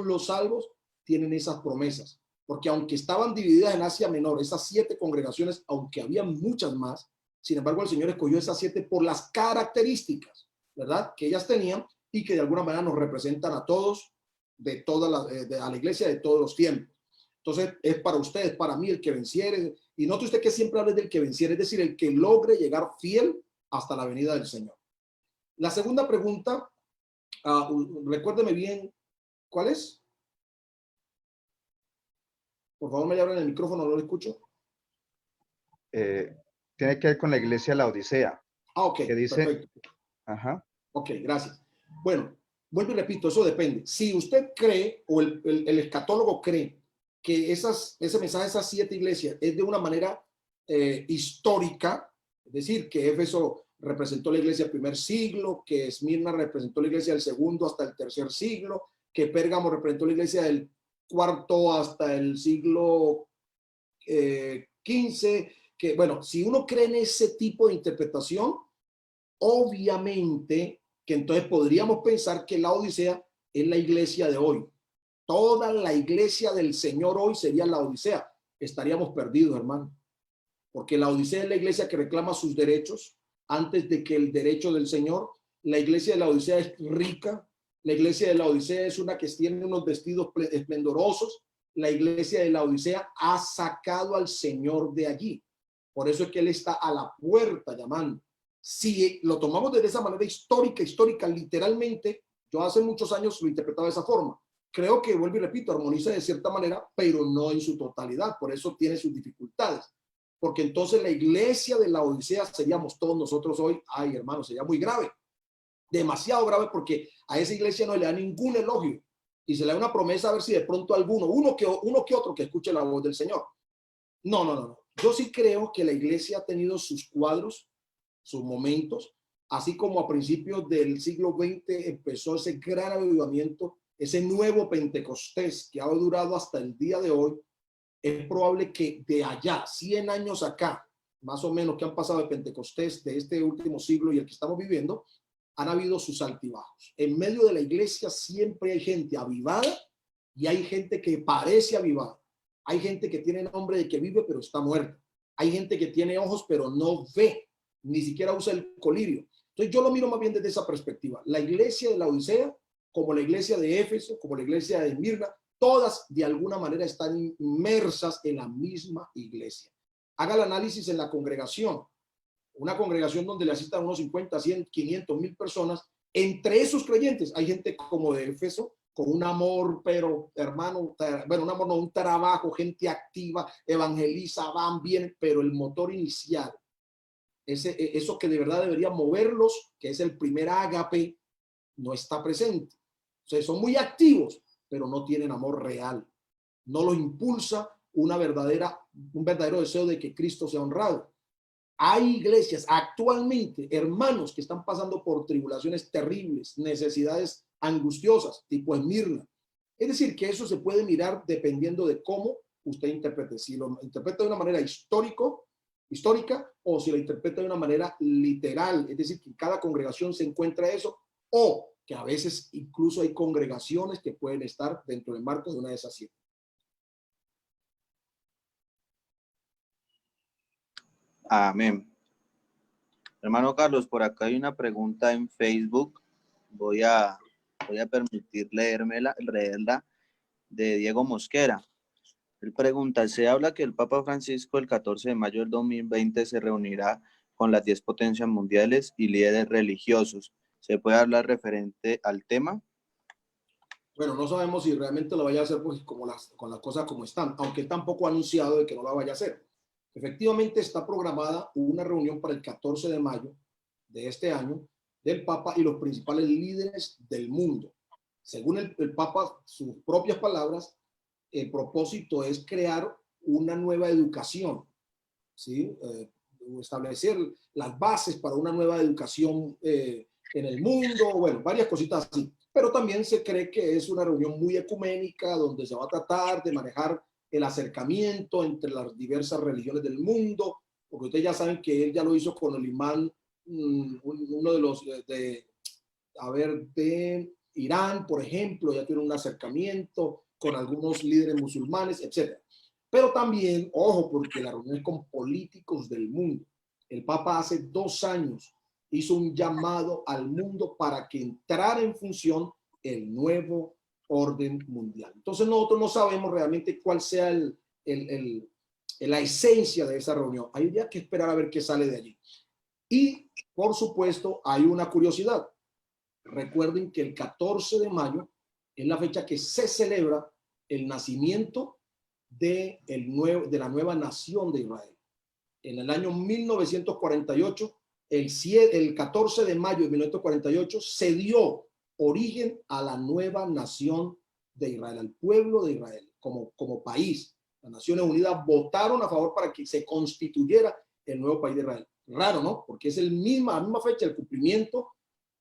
los salvos tienen esas promesas. Porque aunque estaban divididas en Asia Menor, esas 7 congregaciones, aunque había muchas más, sin embargo el Señor escogió esas 7 por las características, ¿verdad?, que ellas tenían y que de alguna manera nos representan a todos, a la iglesia de todos los tiempos. Entonces es para ustedes, para mí, el que venciere. Y note usted que siempre habla del que venciere, es decir, el que logre llegar fiel hasta la venida del Señor. La segunda pregunta, recuérdeme bien, ¿cuál es? Por favor, me abran el micrófono, no lo escucho. Tiene que ver con la iglesia de la Odisea. Ok, que dice, perfecto. Ajá. Ok, gracias. Bueno, vuelvo y repito, eso depende. Si usted cree, o el escatólogo cree, que ese mensaje de esas 7 iglesias es de una manera histórica, es decir, que Éfeso representó la iglesia del primer siglo, que Esmirna representó la iglesia del segundo hasta el tercer siglo, que Pérgamo representó la iglesia del cuarto hasta el siglo XV, que bueno, si uno cree en ese tipo de interpretación, obviamente que entonces podríamos pensar que la Odisea es la iglesia de hoy. Toda la iglesia del Señor hoy sería la Odisea. Estaríamos perdidos, hermano. Porque la Odisea es la iglesia que reclama sus derechos antes de que el derecho del Señor. La iglesia de la Odisea es rica. La iglesia de la Odisea es una que tiene unos vestidos esplendorosos. La iglesia de la Odisea ha sacado al Señor de allí. Por eso es que Él está a la puerta llamando. Si lo tomamos de esa manera histórica, literalmente, yo hace muchos años lo interpretaba de esa forma. Creo que, vuelvo y repito, armoniza de cierta manera, pero no en su totalidad. Por eso tiene sus dificultades. Porque entonces la iglesia de la Odisea seríamos todos nosotros hoy. Ay, hermano, sería muy grave. Demasiado grave, porque a esa iglesia no le da ningún elogio. Y se le da una promesa a ver si de pronto uno que otro que escuche la voz del Señor. No. Yo sí creo que la iglesia ha tenido sus cuadros, sus momentos, así como a principios del siglo XX empezó ese gran avivamiento, ese nuevo Pentecostés que ha durado hasta el día de hoy. Es probable que de allá, 100 años acá, más o menos, que han pasado de Pentecostés de este último siglo y el que estamos viviendo, han habido sus altibajos. En medio de la iglesia siempre hay gente avivada y hay gente que parece avivada. Hay gente que tiene nombre de que vive pero está muerta. Hay gente que tiene ojos pero no ve, ni siquiera usa el colirio. Entonces yo lo miro más bien desde esa perspectiva. La iglesia de la Odisea, como la iglesia de Éfeso, como la iglesia de Esmirna, todas de alguna manera están inmersas en la misma iglesia. Haga el análisis en la congregación. Una congregación donde le asistan unos 50, 100, 500, 1000 personas. Entre esos creyentes hay gente como de Éfeso, con un amor, pero hermano, bueno, un amor no, un trabajo, gente activa, evangeliza, van bien, pero el motor inicial, eso que de verdad debería moverlos, que es el primer ágape, no está presente. O sea, son muy activos, pero no tienen amor real. No los impulsa un verdadero deseo de que Cristo sea honrado. Hay iglesias actualmente, hermanos, que están pasando por tribulaciones terribles, necesidades angustiosas, tipo Esmirna. Es decir, que eso se puede mirar dependiendo de cómo usted interprete. Si lo interpreta de una manera histórica o si lo interpreta de una manera literal. Es decir, que en cada congregación se encuentra eso, o que a veces incluso hay congregaciones que pueden estar dentro del marco de una de esas 7. Amén. Hermano Carlos, por acá hay una pregunta en Facebook. Voy a permitir leerla, de Diego Mosquera. Él pregunta, se habla que el Papa Francisco el 14 de mayo del 2020 se reunirá con las 10 potencias mundiales y líderes religiosos. ¿Se puede hablar referente al tema? Bueno, no sabemos si realmente lo vaya a hacer pues, con las cosas como están, aunque tampoco ha anunciado de que no la vaya a hacer. Efectivamente está programada una reunión para el 14 de mayo de este año del Papa y los principales líderes del mundo. Según el Papa, sus propias palabras, el propósito es crear una nueva educación, ¿sí? Establecer las bases para una nueva educación en el mundo, bueno, varias cositas así. Pero también se cree que es una reunión muy ecuménica donde se va a tratar de manejar el acercamiento entre las diversas religiones del mundo, porque ustedes ya saben que él ya lo hizo con el imán, uno de los de Irán, por ejemplo, ya tiene un acercamiento con algunos líderes musulmanes, etc. Pero también, ojo, porque la reunión es con políticos del mundo. El Papa hace 2 años hizo un llamado al mundo para que entrara en función el nuevo orden mundial. Entonces nosotros no sabemos realmente cuál sea la esencia de esa reunión. Hay que esperar a ver qué sale de allí. Y, por supuesto, hay una curiosidad. Recuerden que el 14 de mayo es la fecha que se celebra el nacimiento de la nueva nación de Israel. En el año 1948, el 14 de mayo de 1948, se dio origen a la nueva nación de Israel, al pueblo de Israel, como país. Las Naciones Unidas votaron a favor para que se constituyera el nuevo país de Israel. Raro, ¿no? Porque es la misma fecha, el cumplimiento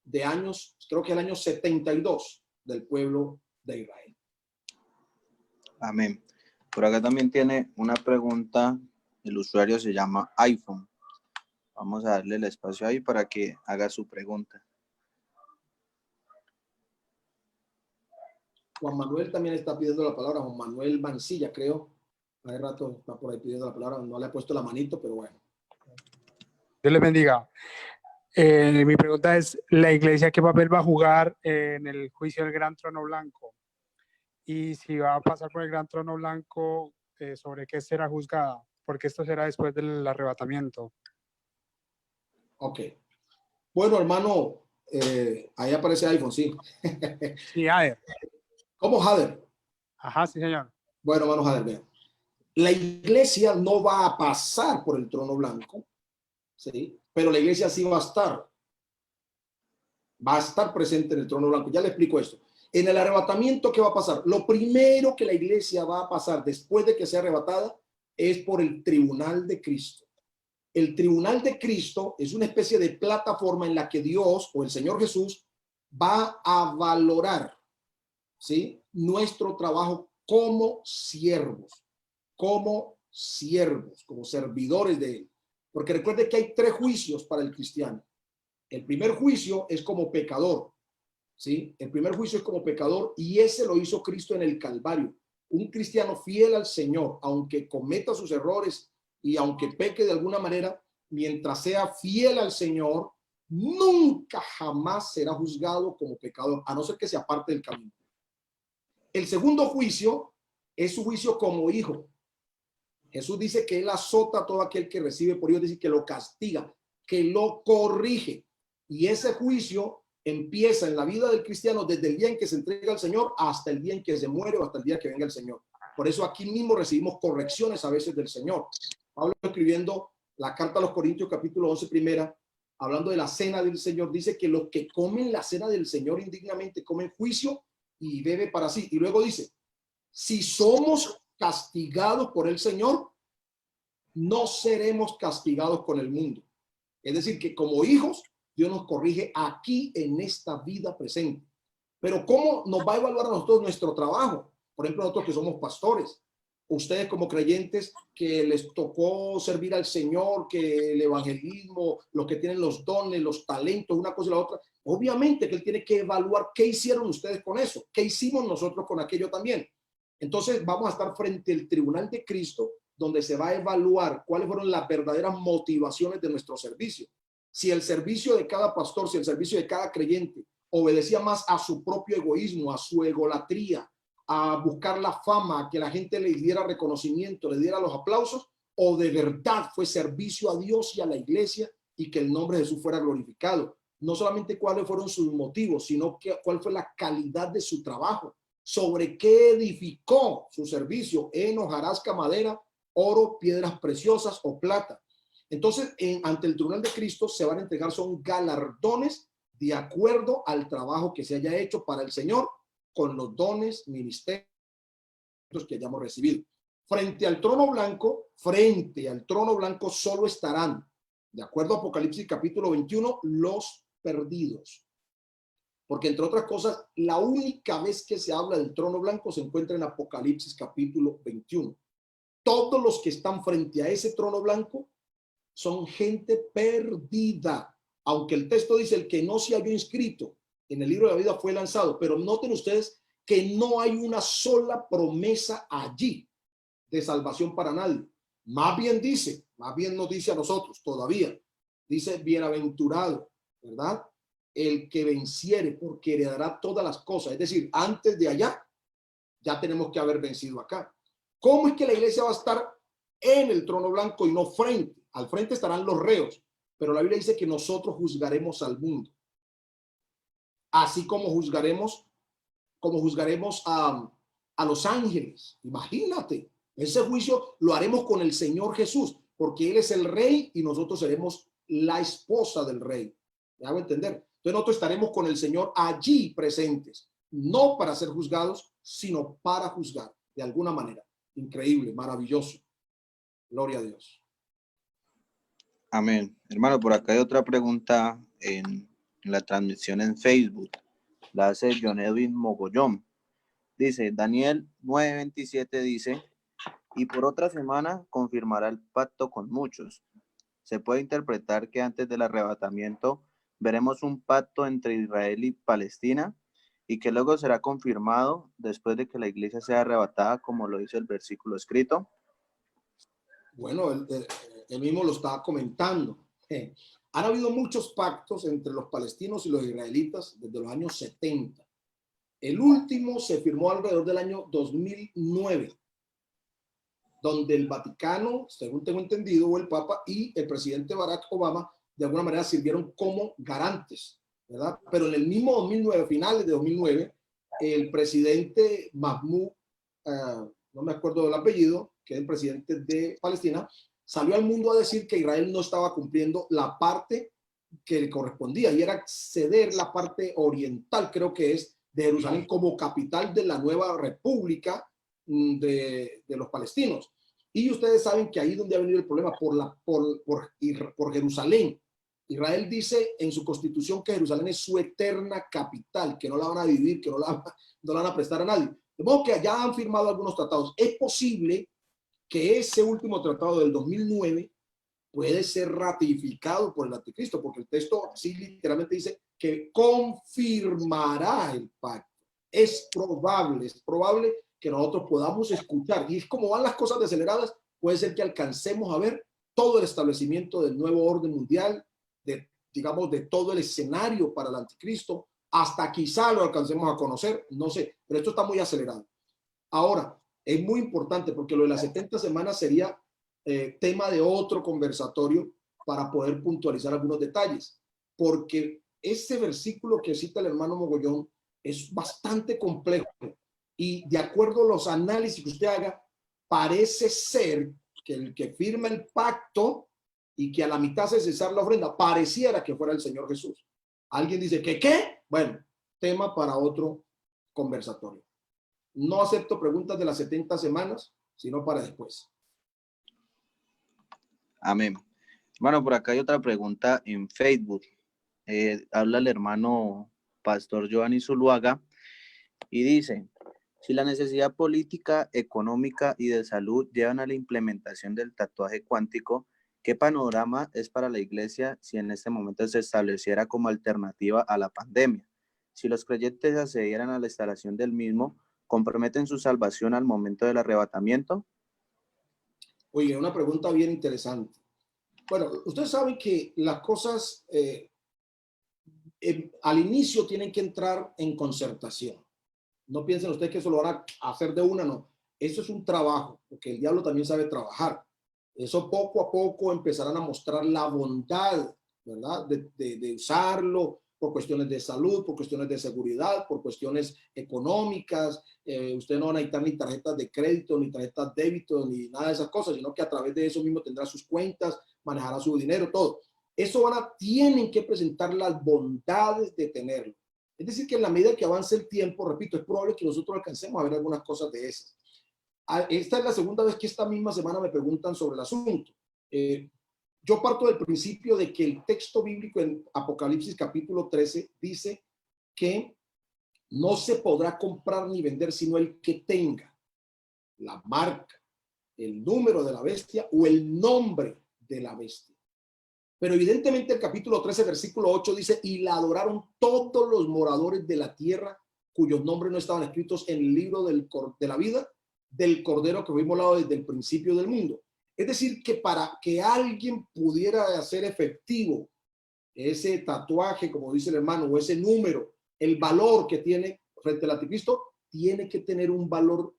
de años, creo que el año 72 del pueblo de Israel. Amén. Por acá también tiene una pregunta, el usuario se llama iPhone. Vamos a darle el espacio ahí para que haga su pregunta. Juan Manuel también está pidiendo la palabra, Juan Manuel Mancilla, creo. Hace rato está por ahí pidiendo la palabra, no le he puesto la manito, pero bueno. Dios les bendiga. Mi pregunta es, ¿la iglesia qué papel va a jugar en el juicio del Gran Trono Blanco? Y si va a pasar por el Gran Trono Blanco, ¿sobre qué será juzgada? Porque esto será después del arrebatamiento. Ok. Bueno, hermano, ahí aparece iPhone, sí. Sí, Jader. ¿Cómo Jader? Ajá, sí, señor. Bueno, hermano Jader, vean. La iglesia no va a pasar por el trono blanco, ¿sí? Pero la iglesia sí va a estar. Va a estar presente en el trono blanco. Ya le explico esto. En el arrebatamiento, ¿qué va a pasar? Lo primero que la iglesia va a pasar después de que sea arrebatada es por el tribunal de Cristo. El tribunal de Cristo es una especie de plataforma en la que Dios o el Señor Jesús va a valorar, ¿sí?, nuestro trabajo como siervos, como servidores de Él. Porque recuerde que hay 3 juicios para el cristiano. El primer juicio es como pecador, ¿sí? El primer juicio es como pecador y ese lo hizo Cristo en el Calvario. Un cristiano fiel al Señor, aunque cometa sus errores y aunque peque de alguna manera, mientras sea fiel al Señor, nunca jamás será juzgado como pecador, a no ser que se aparte del camino. El segundo juicio es su juicio como hijo. Jesús dice que Él azota a todo aquel que recibe por Dios, dice que lo castiga, que lo corrige. Y ese juicio empieza en la vida del cristiano desde el día en que se entrega al Señor hasta el día en que se muere o hasta el día que venga el Señor. Por eso aquí mismo recibimos correcciones a veces del Señor. Pablo, escribiendo la carta a los Corintios, capítulo 11, primera, hablando de la cena del Señor, dice que los que comen la cena del Señor indignamente comen juicio y bebe para sí. Y luego dice, si somos castigados por el Señor, no seremos castigados con el mundo. Es decir, que como hijos, Dios nos corrige aquí en esta vida presente. Pero ¿cómo nos va a evaluar a nosotros nuestro trabajo? Por ejemplo, nosotros que somos pastores, ustedes como creyentes que les tocó servir al Señor, que el evangelismo, los que tienen los dones, los talentos, una cosa y la otra, obviamente que Él tiene que evaluar qué hicieron ustedes con eso, qué hicimos nosotros con aquello también. Entonces vamos a estar frente al tribunal de Cristo, donde se va a evaluar cuáles fueron las verdaderas motivaciones de nuestro servicio. Si el servicio de cada pastor, si el servicio de cada creyente obedecía más a su propio egoísmo, a su egolatría, a buscar la fama, a que la gente le diera reconocimiento, le diera los aplausos, o de verdad fue servicio a Dios y a la iglesia y que el nombre de Jesús fuera glorificado. No solamente cuáles fueron sus motivos, sino cuál fue la calidad de su trabajo, sobre qué edificó su servicio, en hojarasca, madera, oro, piedras preciosas o plata. Entonces, ante el tribunal de Cristo se van a entregar, son galardones de acuerdo al trabajo que se haya hecho para el Señor con los dones, ministerios que hayamos recibido. Frente al trono blanco solo estarán, de acuerdo a Apocalipsis capítulo 21, los perdidos. Porque entre otras cosas, la única vez que se habla del trono blanco se encuentra en Apocalipsis capítulo 21. Todos los que están frente a ese trono blanco son gente perdida. Aunque el texto dice el que no se halló inscrito en el libro de la vida fue lanzado. Pero noten ustedes que no hay una sola promesa allí de salvación para nadie. Más bien nos dice a nosotros todavía. Dice bienaventurado, ¿verdad? El que venciere, porque heredará todas las cosas. Es decir, antes de allá, ya tenemos que haber vencido acá. ¿Cómo es que la iglesia va a estar en el trono blanco y no frente? Al frente estarán los reos, pero la Biblia dice que nosotros juzgaremos al mundo. Así como juzgaremos a los ángeles. Imagínate, ese juicio lo haremos con el Señor Jesús, porque Él es el rey y nosotros seremos la esposa del rey. ¿Me hago entender? Entonces nosotros estaremos con el Señor allí presentes, no para ser juzgados, sino para juzgar de alguna manera. Increíble, maravilloso. Gloria a Dios. Amén. Hermano, por acá hay otra pregunta en la transmisión en Facebook. La hace John Edwin Mogollón. Dice, Daniel 9:27 dice, y por otra semana confirmará el pacto con muchos. Se puede interpretar que antes del arrebatamiento veremos un pacto entre Israel y Palestina y que luego será confirmado después de que la iglesia sea arrebatada, como lo dice el versículo escrito. Bueno, él mismo lo estaba comentando. Han habido muchos pactos entre los palestinos y los israelitas desde los años 70. El último se firmó alrededor del año 2009, donde el Vaticano, según tengo entendido, o el Papa y el presidente Barack Obama, de alguna manera sirvieron como garantes, ¿verdad? Pero en el mismo 2009, finales de 2009, el presidente Mahmoud, no me acuerdo del apellido, que es el presidente de Palestina, salió al mundo a decir que Israel no estaba cumpliendo la parte que le correspondía, y era ceder la parte oriental, creo que es, de Jerusalén como capital de la nueva república de los palestinos. Y ustedes saben que ahí es donde ha venido el problema, por Jerusalén. Israel dice en su constitución que Jerusalén es su eterna capital, que no la van a dividir, que no la van a prestar a nadie. De modo que ya han firmado algunos tratados. Es posible que ese último tratado del 2009 puede ser ratificado por el anticristo, porque el texto sí literalmente dice que confirmará el pacto. Es probable que nosotros podamos escuchar, y es como van las cosas aceleradas, puede ser que alcancemos a ver todo el establecimiento del nuevo orden mundial, digamos, de todo el escenario para el anticristo, hasta quizá lo alcancemos a conocer, no sé, pero esto está muy acelerado. Ahora, es muy importante porque lo de las 70 semanas sería tema de otro conversatorio para poder puntualizar algunos detalles, porque ese versículo que cita el hermano Mogollón es bastante complejo y de acuerdo a los análisis que usted haga, parece ser que el que firma el pacto y que a la mitad se cesar la ofrenda, pareciera que fuera el Señor Jesús. Alguien dice que ¿qué? Bueno, tema para otro conversatorio. No acepto preguntas de las 70 semanas, sino para después. Amén. Bueno, por acá hay otra pregunta en Facebook. Habla el hermano Pastor Giovanni Zuluaga y dice, si la necesidad política, económica y de salud llevan a la implementación del tatuaje cuántico, ¿qué panorama es para la iglesia si en este momento se estableciera como alternativa a la pandemia? Si los creyentes accedieran a la instalación del mismo, ¿comprometen su salvación al momento del arrebatamiento? Oye, una pregunta bien interesante. Bueno, ustedes saben que las cosas al inicio tienen que entrar en concertación. No piensen ustedes que eso lo van a hacer de una, no. Eso es un trabajo, porque el diablo también sabe trabajar. Eso poco a poco empezarán a mostrar la bondad, ¿verdad? De usarlo por cuestiones de salud, por cuestiones de seguridad, por cuestiones económicas. Usted no va a necesitar ni tarjetas de crédito, ni tarjetas de débito, ni nada de esas cosas, sino que a través de eso mismo tendrá sus cuentas, manejará su dinero, todo. Eso tienen que presentar las bondades de tenerlo. Es decir, que en la medida que avance el tiempo, repito, es probable que nosotros alcancemos a ver algunas cosas de esas. Esta es la segunda vez que esta misma semana me preguntan sobre el asunto. Yo parto del principio de que el texto bíblico en Apocalipsis capítulo 13 dice que no se podrá comprar ni vender sino el que tenga la marca, el número de la bestia o el nombre de la bestia. Pero evidentemente el capítulo 13, versículo 8 dice, y la adoraron todos los moradores de la tierra cuyos nombres no estaban escritos en el libro de la vida del Cordero que fue inmolado desde el principio del mundo. Es decir, que para que alguien pudiera hacer efectivo ese tatuaje, como dice el hermano, o ese número, el valor que tiene frente al anticristo, tiene que tener un valor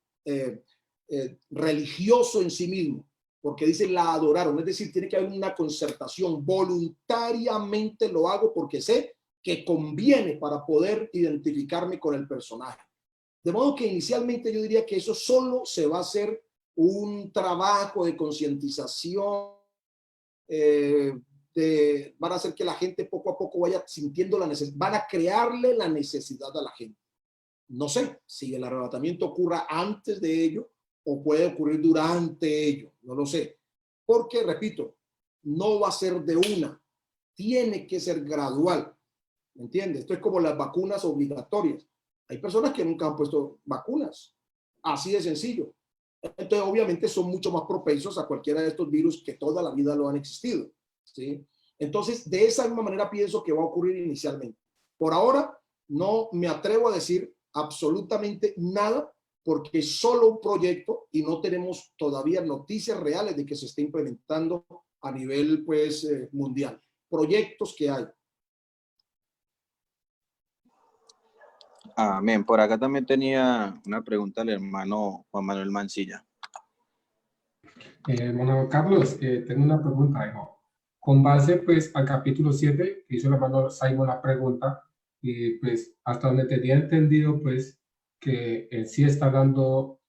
religioso en sí mismo, porque dice la adoraron, es decir, tiene que haber una concertación, voluntariamente lo hago porque sé que conviene para poder identificarme con el personaje. De modo que inicialmente yo diría que eso solo se va a hacer un trabajo de concientización, van a hacer que la gente poco a poco vaya sintiendo la necesidad, van a crearle la necesidad a la gente. No sé si el arrebatamiento ocurra antes de ello o puede ocurrir durante ello, no lo sé. Porque, repito, no va a ser de una, tiene que ser gradual. ¿Me entiendes? Esto es como las vacunas obligatorias. Hay personas que nunca han puesto vacunas, así de sencillo. Entonces, obviamente, son mucho más propensos a cualquiera de estos virus que toda la vida lo han existido, ¿sí? Entonces, de esa misma manera pienso que va a ocurrir inicialmente. Por ahora, no me atrevo a decir absolutamente nada porque es solo un proyecto y no tenemos todavía noticias reales de que se esté implementando a nivel pues, mundial. Proyectos que hay. Amén. Por acá también tenía una pregunta el hermano Juan Manuel Mancilla. Hermano Carlos, tengo una pregunta, hijo. Con base, pues, al capítulo 7, que hizo el hermano Simon la pregunta, y pues, hasta donde tenía entendido, pues, que en sí está hablando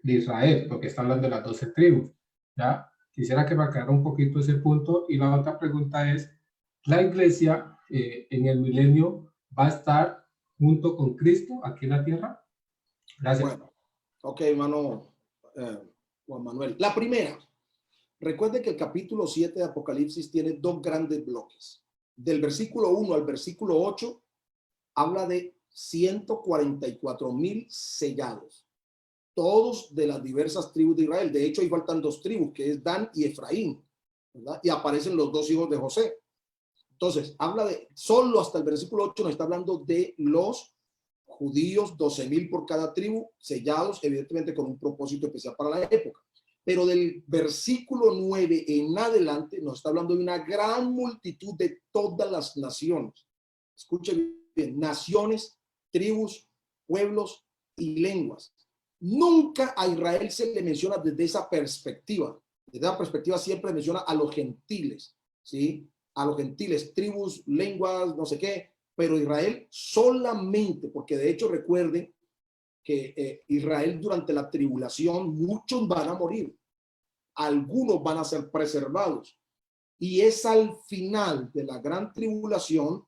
de Israel, porque está hablando de las 12 tribus, ¿ya? Quisiera que me aclarara un poquito ese punto. Y la otra pregunta es, ¿la iglesia en el milenio va a estar junto con Cristo aquí en la tierra? Gracias. Bueno, ok, hermano Juan Manuel. La primera, recuerde que el capítulo 7 de Apocalipsis tiene dos grandes bloques. Del versículo 1 al versículo 8 habla de 144,000 sellados, todos de las diversas tribus de Israel. De hecho, ahí faltan dos tribus, que es Dan y Efraín, ¿verdad? Y aparecen los dos hijos de José. Entonces, habla de, solo hasta el versículo 8 nos está hablando de los judíos, 12,000 por cada tribu, sellados, evidentemente con un propósito especial para la época. Pero del versículo 9 en adelante nos está hablando de una gran multitud de todas las naciones. Escuchen bien, naciones, tribus, pueblos y lenguas. Nunca a Israel se le menciona desde esa perspectiva. Desde esa perspectiva siempre menciona a los gentiles, ¿sí? A los gentiles, tribus, lenguas, no sé qué, pero Israel solamente, porque de hecho recuerden que Israel durante la tribulación, muchos van a morir, algunos van a ser preservados, y es al final de la gran tribulación,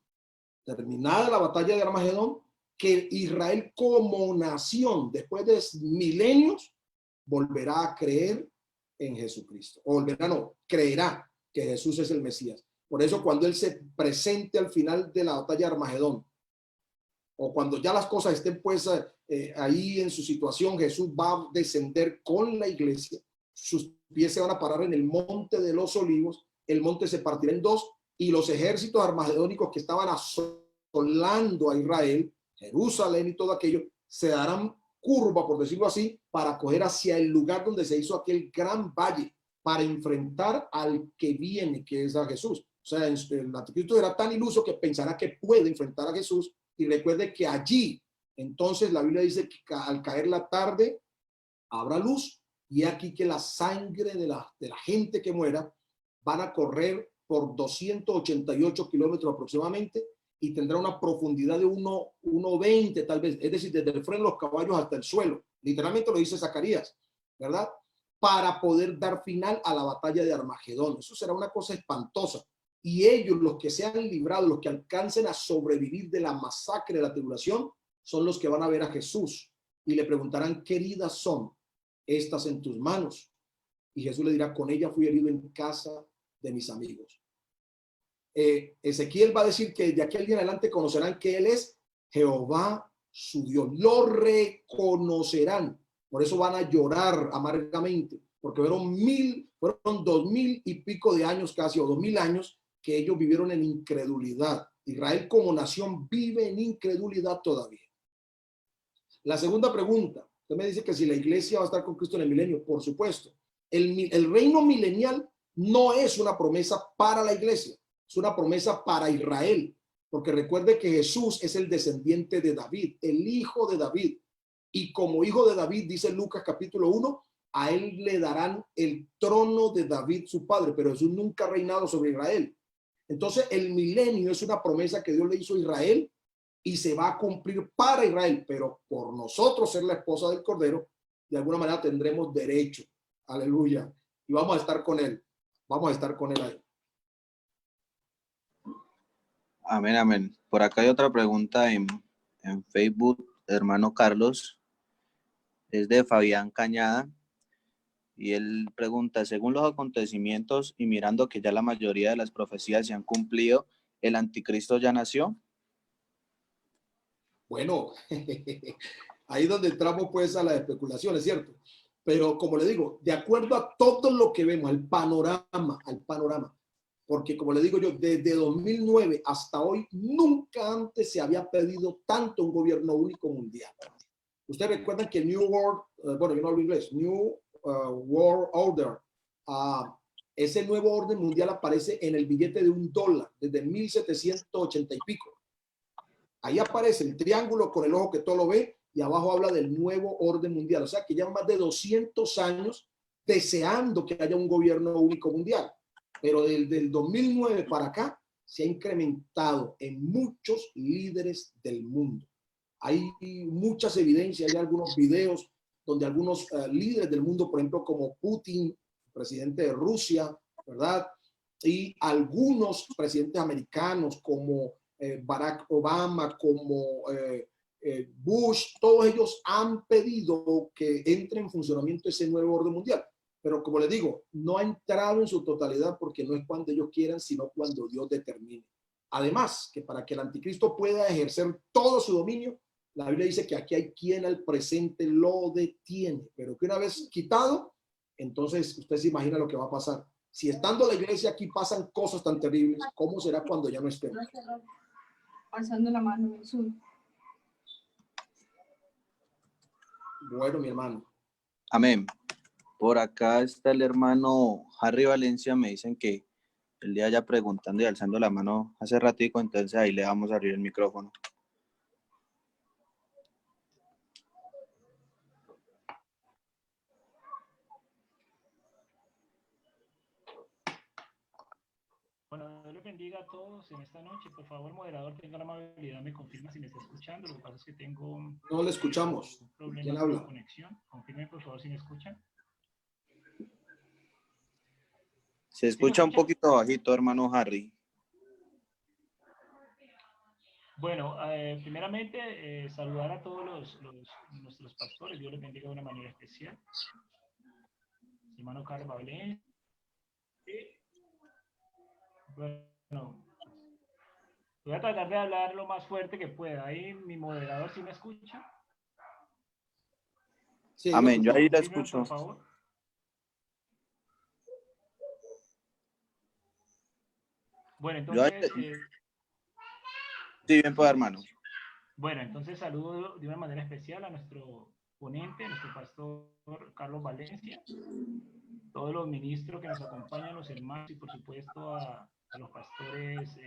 terminada la batalla de Armagedón, que Israel como nación, después de milenios, volverá a creer en Jesucristo, o volverá, no, creerá que Jesús es el Mesías. Por eso cuando él se presente al final de la batalla de Armagedón, o cuando ya las cosas estén pues ahí en su situación, Jesús va a descender con la iglesia, sus pies se van a parar en el monte de los olivos, el monte se partirá en dos y los ejércitos armagedónicos que estaban asolando a Israel, Jerusalén y todo aquello, se darán curva, por decirlo así, para coger hacia el lugar donde se hizo aquel gran valle, para enfrentar al que viene, que es a Jesús. O sea, el anticristo era tan iluso que pensará que puede enfrentar a Jesús, y recuerde que allí, entonces la Biblia dice que al caer la tarde habrá luz, y aquí que la sangre de la gente que muera van a correr por 288 kilómetros aproximadamente, y tendrá una profundidad de 1,20 tal vez, es decir, desde el freno de los caballos hasta el suelo. Literalmente lo dice Zacarías, ¿verdad? Para poder dar final a la batalla de Armagedón. Eso será una cosa espantosa. y ellos, los que sean librados, los que alcancen a sobrevivir de la masacre de la tribulación, son los que van a ver a Jesús y le preguntarán, ¿qué heridas son estas en tus manos? Y Jesús le dirá, con ella fui herido en casa de mis amigos. Ezequiel va a decir que de aquel día en adelante conocerán que Él es Jehová su Dios. Lo reconocerán. Por eso van a llorar amargamente, porque fueron 2000 y pico de años casi, o 2000 años, que ellos vivieron en incredulidad. Israel como nación vive en incredulidad todavía. La segunda pregunta, usted me dice que si la iglesia va a estar con Cristo en el milenio, por supuesto. El reino milenial no es una promesa para la iglesia, es una promesa para Israel, porque recuerde que Jesús es el descendiente de David, el hijo de David, y como hijo de David, dice Lucas capítulo 1, a él le darán el trono de David su padre, pero Jesús nunca ha reinado sobre Israel. Entonces el milenio es una promesa que Dios le hizo a Israel y se va a cumplir para Israel, pero por nosotros ser la esposa del Cordero, de alguna manera tendremos derecho. Aleluya. Y vamos a estar con él. Vamos a estar con él ahí. Amén, amén. Por acá hay otra pregunta en Facebook, hermano Carlos. Es de Fabián Cañada. Y él pregunta, según los acontecimientos y mirando que ya la mayoría de las profecías se han cumplido, ¿el anticristo ya nació? Bueno, ahí donde entramos pues a las especulaciones, ¿cierto? Pero como le digo, de acuerdo a todo lo que vemos, al panorama, porque como le digo yo, desde 2009 hasta hoy, nunca antes se había pedido tanto un gobierno único mundial. Ustedes recuerdan que New World, bueno, yo no hablo inglés, New World Order, ese nuevo orden mundial aparece en el billete de $1 desde 1780 y pico. Ahí aparece el triángulo con el ojo que todo lo ve y abajo habla del nuevo orden mundial. O sea que ya más de 200 años deseando que haya un gobierno único mundial. Pero desde el 2009 para acá se ha incrementado en muchos líderes del mundo. Hay muchas evidencias, hay algunos videos donde algunos líderes del mundo, por ejemplo, como Putin, presidente de Rusia, ¿verdad? Y algunos presidentes americanos como Barack Obama, como Bush, todos ellos han pedido que entre en funcionamiento ese nuevo orden mundial. Pero como les digo, no ha entrado en su totalidad porque no es cuando ellos quieran, sino cuando Dios determine. Además, que para que el anticristo pueda ejercer todo su dominio, la Biblia dice que aquí hay quien al presente lo detiene, pero que una vez quitado, entonces usted se imagina lo que va a pasar. Si estando la iglesia aquí pasan cosas tan terribles, ¿cómo será cuando ya no estemos? Alzando la mano en Jesús. Bueno, mi hermano. Amén. Por acá está el hermano Harry Valencia, me dicen que el día ya preguntando y alzando la mano hace ratico, entonces ahí le vamos a abrir el micrófono. Bueno, Dios les bendiga a todos en esta noche. Por favor, moderador, tenga la amabilidad, me confirma si me está escuchando. Lo que pasa es que tengo no le escuchamos. Un problema ¿Quién con habla? la conexión. Confirme, por favor, si me escuchan. Se escucha un poquito bajito, hermano Harry. Bueno, primeramente, saludar a todos nuestros pastores. Dios les bendiga de una manera especial. Hermano Carlos Valencia. Bueno, voy a tratar de hablar lo más fuerte que pueda. Ahí mi moderador, ¿sí me escucha? Sí, amén, yo ahí la Confirmen, escucho. por favor. Bueno, entonces... Sí, bien, pues, hermano. Bueno, entonces saludo de una manera especial a nuestro ponente, nuestro pastor Carlos Valencia, todos los ministros que nos acompañan, los hermanos y por supuesto a los pastores,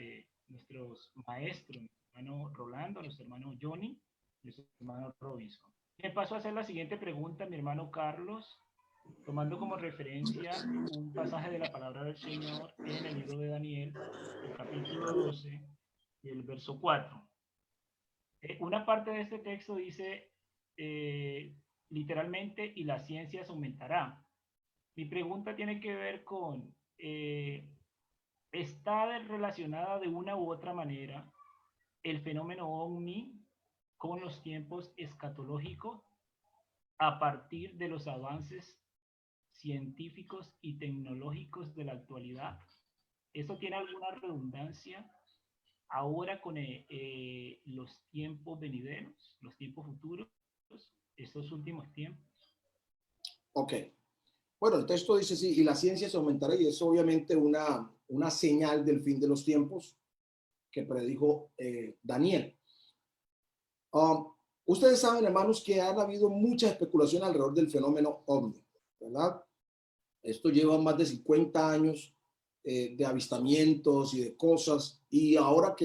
nuestros maestros, nuestro hermano Rolando, nuestro hermano Johnny, nuestro hermano Robinson. Me paso a hacer la siguiente pregunta, mi hermano Carlos, tomando como referencia un pasaje de la palabra del Señor en el libro de Daniel, el capítulo 12 y el verso 4. Una parte de este texto dice literalmente, y la ciencia se aumentará. Mi pregunta tiene que ver con está relacionada de una u otra manera el fenómeno ovni con los tiempos escatológicos a partir de los avances científicos y tecnológicos de la actualidad? ¿Eso tiene alguna redundancia ahora con los tiempos venideros, los tiempos futuros, estos últimos tiempos? Ok. Bueno, el texto dice sí, y la ciencia se aumentará, y es obviamente una señal del fin de los tiempos que predijo Daniel. Ustedes saben, hermanos, que han habido mucha especulación alrededor del fenómeno ovni, ¿verdad? Esto lleva más de 50 años de avistamientos y de cosas, y ahora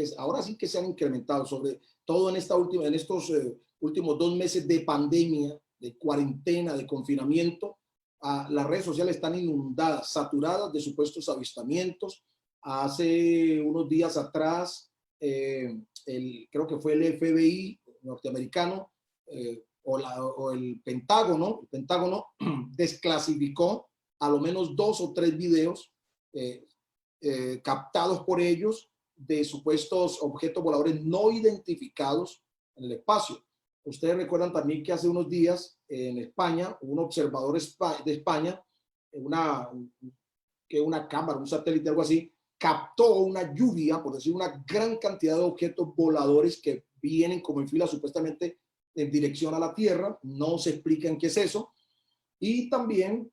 sí que se han incrementado, sobre todo en estos últimos 2 meses de pandemia, de cuarentena, de confinamiento. Las redes sociales están inundadas, saturadas de supuestos avistamientos. Hace unos días atrás, creo que fue el FBI norteamericano o el Pentágono desclasificó a lo menos 2 o 3 videos captados por ellos de supuestos objetos voladores no identificados en el espacio. Ustedes recuerdan también que hace unos días en España, un observador de España, una cámara, un satélite, algo así, captó una lluvia, por decir, una gran cantidad de objetos voladores que vienen como en fila supuestamente en dirección a la Tierra. No se explican qué es eso. Y también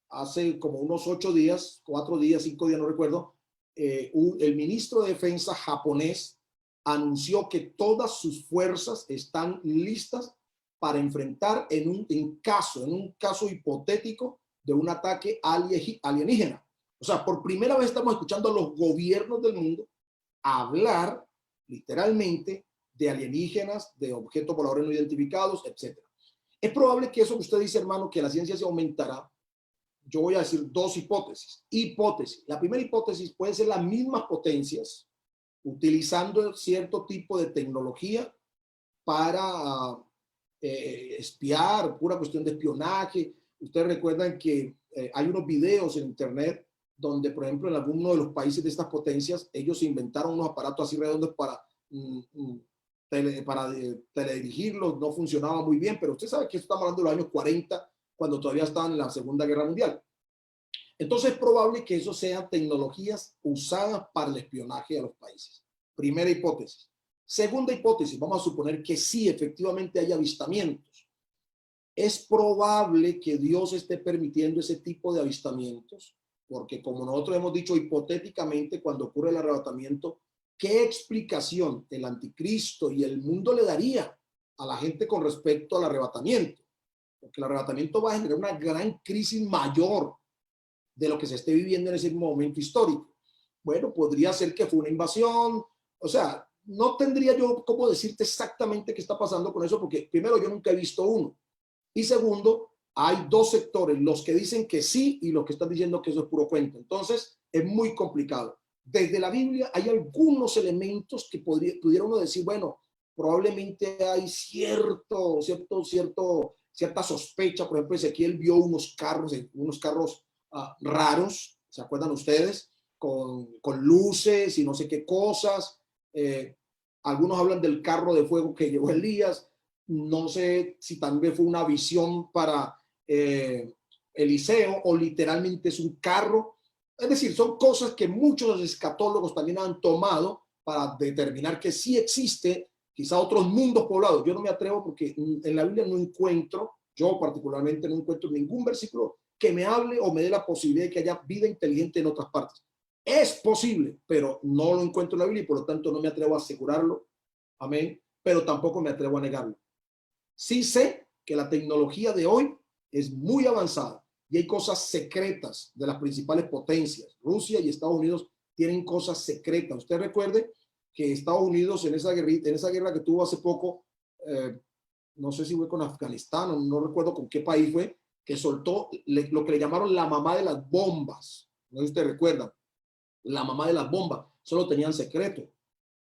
hace como unos 8 días, 4 días, 5 días, no recuerdo, el ministro de Defensa japonés anunció que todas sus fuerzas están listas para enfrentar en un caso hipotético de un ataque alienígena. O sea, por primera vez estamos escuchando a los gobiernos del mundo hablar literalmente de alienígenas, de objetos voladores no identificados, etc. Es probable que eso que usted dice, hermano, que la ciencia se aumentará. Yo voy a decir 2 hipótesis. La primera hipótesis puede ser las mismas potencias utilizando cierto tipo de tecnología para espiar, pura cuestión de espionaje. Ustedes recuerdan que hay unos videos en internet donde, por ejemplo, en alguno de los países de estas potencias, ellos inventaron unos aparatos así redondos para teledirigirlos. No funcionaba muy bien, pero usted sabe que estamos hablando de los años 40, cuando todavía estaban en la Segunda Guerra Mundial. Entonces es probable que eso sean tecnologías usadas para el espionaje a los países. Primera hipótesis. Segunda hipótesis, vamos a suponer que sí, efectivamente hay avistamientos. Es probable que Dios esté permitiendo ese tipo de avistamientos, porque como nosotros hemos dicho hipotéticamente, cuando ocurre el arrebatamiento, ¿qué explicación el anticristo y el mundo le daría a la gente con respecto al arrebatamiento? Porque el arrebatamiento va a generar una gran crisis mayor de lo que se esté viviendo en ese momento histórico. Bueno, podría ser que fue una invasión. O sea, no tendría yo cómo decirte exactamente qué está pasando con eso, porque primero, yo nunca he visto uno. Y segundo, hay 2 sectores, los que dicen que sí y los que están diciendo que eso es puro cuento. Entonces, es muy complicado. Desde la Biblia hay algunos elementos que pudiera uno decir, bueno, probablemente hay cierta sospecha. Por ejemplo, Ezequiel vio unos carros raros, ¿se acuerdan ustedes? Con luces y no sé qué cosas. Algunos hablan del carro de fuego que llevó Elías. No sé si también fue una visión para Eliseo o literalmente es un carro. Es decir, son cosas que muchos escatólogos también han tomado para determinar que sí existe quizá otros mundos poblados. Yo no me atrevo porque en la Biblia no encuentro, yo particularmente no encuentro ningún versículo que me hable o me dé la posibilidad de que haya vida inteligente en otras partes. Es posible, pero no lo encuentro en la Biblia y por lo tanto no me atrevo a asegurarlo. Amén. Pero tampoco me atrevo a negarlo. Sí sé que la tecnología de hoy es muy avanzada y hay cosas secretas de las principales potencias. Rusia y Estados Unidos tienen cosas secretas. Usted recuerde que Estados Unidos en esa guerra que tuvo hace poco, no sé si fue con Afganistán, no recuerdo con qué país fue, que soltó lo que le llamaron la mamá de las bombas. No sé si ustedes recuerdan. La mamá de las bombas. Solo tenían secreto.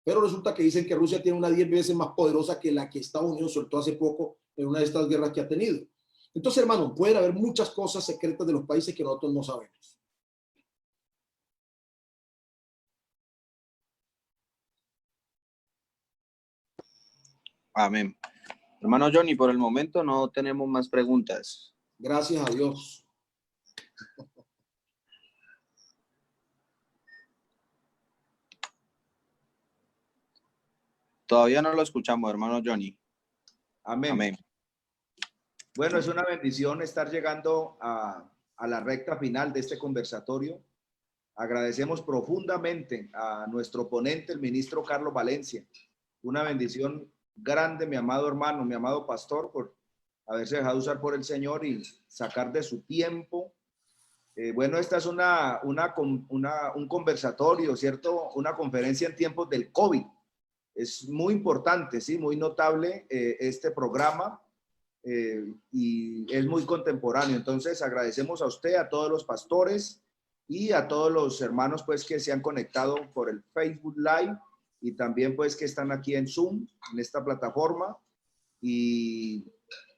Pero resulta que dicen que Rusia tiene una 10 veces más poderosa que la que Estados Unidos soltó hace poco en una de estas guerras que ha tenido. Entonces, hermano, pueden haber muchas cosas secretas de los países que nosotros no sabemos. Amén. Hermano Johnny, por el momento no tenemos más preguntas. Gracias a Dios. Todavía no lo escuchamos, hermano Johnny. Amén. Amén. Bueno, es una bendición estar llegando a la recta final de este conversatorio. Agradecemos profundamente a nuestro ponente, el ministro Carlos Valencia. Una bendición grande, mi amado hermano, mi amado pastor, por haberse dejado usar por el Señor y sacar de su tiempo. Bueno, esta es un conversatorio, ¿cierto? Una conferencia en tiempos del COVID. Es muy importante, sí, muy notable este programa y es muy contemporáneo. Entonces, agradecemos a usted, a todos los pastores y a todos los hermanos, pues, que se han conectado por el Facebook Live y también, pues, que están aquí en Zoom, en esta plataforma. Y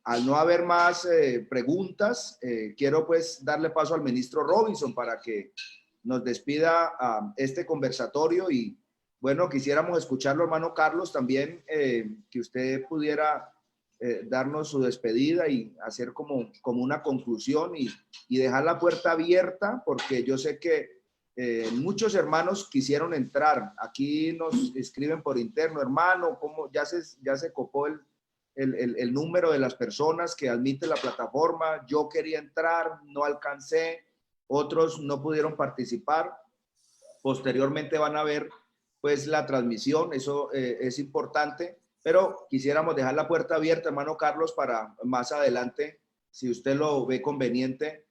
al no haber más preguntas, quiero, pues, darle paso al ministro Robinson para que nos despida este conversatorio y bueno, quisiéramos escucharlo, hermano Carlos, también que usted pudiera darnos su despedida y hacer como una conclusión y dejar la puerta abierta, porque yo sé que muchos hermanos quisieron entrar. Aquí nos escriben por interno, hermano, ¿cómo ya se copó el número de las personas que admite la plataforma? Yo quería entrar, no alcancé, otros no pudieron participar. Posteriormente van a ver pues la transmisión, eso es importante, pero quisiéramos dejar la puerta abierta, hermano Carlos, para más adelante, si usted lo ve conveniente,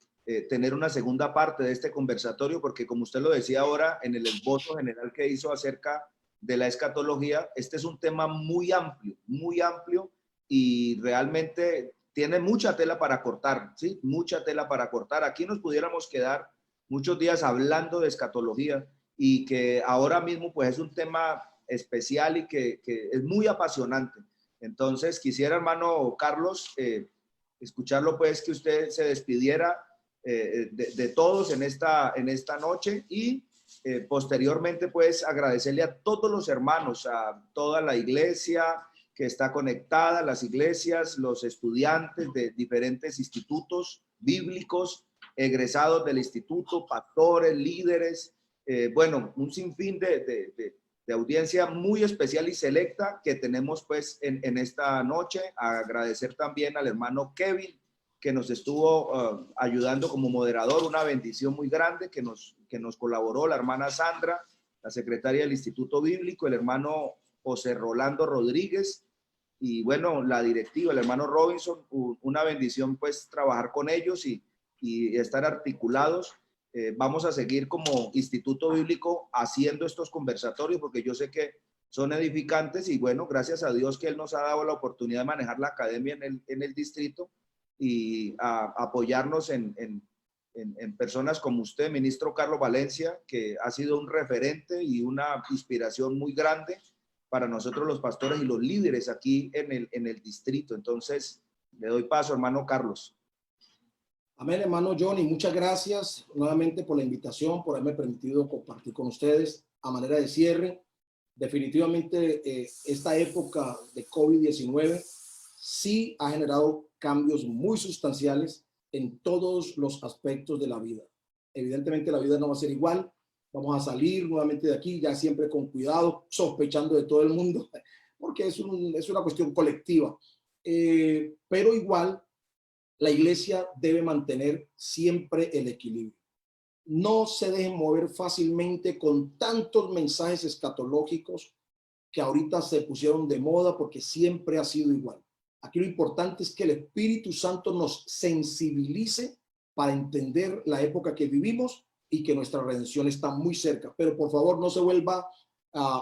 tener una segunda parte de este conversatorio, porque como usted lo decía ahora en el esbozo general que hizo acerca de la escatología, este es un tema muy amplio y realmente tiene mucha tela para cortar, ¿sí? Mucha tela para cortar. Aquí nos pudiéramos quedar muchos días hablando de escatología, y que ahora mismo pues es un tema especial y que es muy apasionante. Entonces quisiera, hermano Carlos, escucharlo pues, que usted se despidiera de todos en esta noche y posteriormente pues agradecerle a todos los hermanos, a toda la iglesia que está conectada, las iglesias, los estudiantes de diferentes institutos bíblicos, egresados del instituto, pastores, líderes, bueno, un sinfín de audiencia muy especial y selecta que tenemos pues en esta noche. Agradecer también al hermano Kevin que nos estuvo ayudando como moderador, una bendición muy grande que nos colaboró, la hermana Sandra, la secretaria del Instituto Bíblico, el hermano José Rolando Rodríguez y bueno, la directiva, el hermano Robinson, una bendición pues trabajar con ellos y estar articulados. Vamos a seguir como Instituto Bíblico haciendo estos conversatorios porque yo sé que son edificantes y bueno, gracias a Dios que Él nos ha dado la oportunidad de manejar la academia en el distrito y a apoyarnos en personas como usted, ministro Carlos Valencia, que ha sido un referente y una inspiración muy grande para nosotros los pastores y los líderes aquí en el distrito. Entonces, le doy paso, hermano Carlos. Amén, hermano Johnny, muchas gracias nuevamente por la invitación, por haberme permitido compartir con ustedes a manera de cierre. Definitivamente esta época de COVID-19 sí ha generado cambios muy sustanciales en todos los aspectos de la vida. Evidentemente la vida no va a ser igual, vamos a salir nuevamente de aquí ya siempre con cuidado, sospechando de todo el mundo, porque es una cuestión colectiva, pero igual la iglesia debe mantener siempre el equilibrio. No se dejen mover fácilmente con tantos mensajes escatológicos que ahorita se pusieron de moda porque siempre ha sido igual. Aquí lo importante es que el Espíritu Santo nos sensibilice para entender la época que vivimos y que nuestra redención está muy cerca. Pero por favor no se vuelva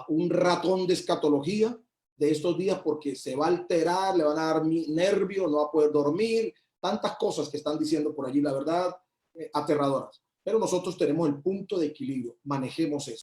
un ratón de escatología de estos días porque se va a alterar, le van a dar nervios, no va a poder dormir, tantas cosas que están diciendo por allí, la verdad, aterradoras. Pero nosotros tenemos el punto de equilibrio, manejemos eso.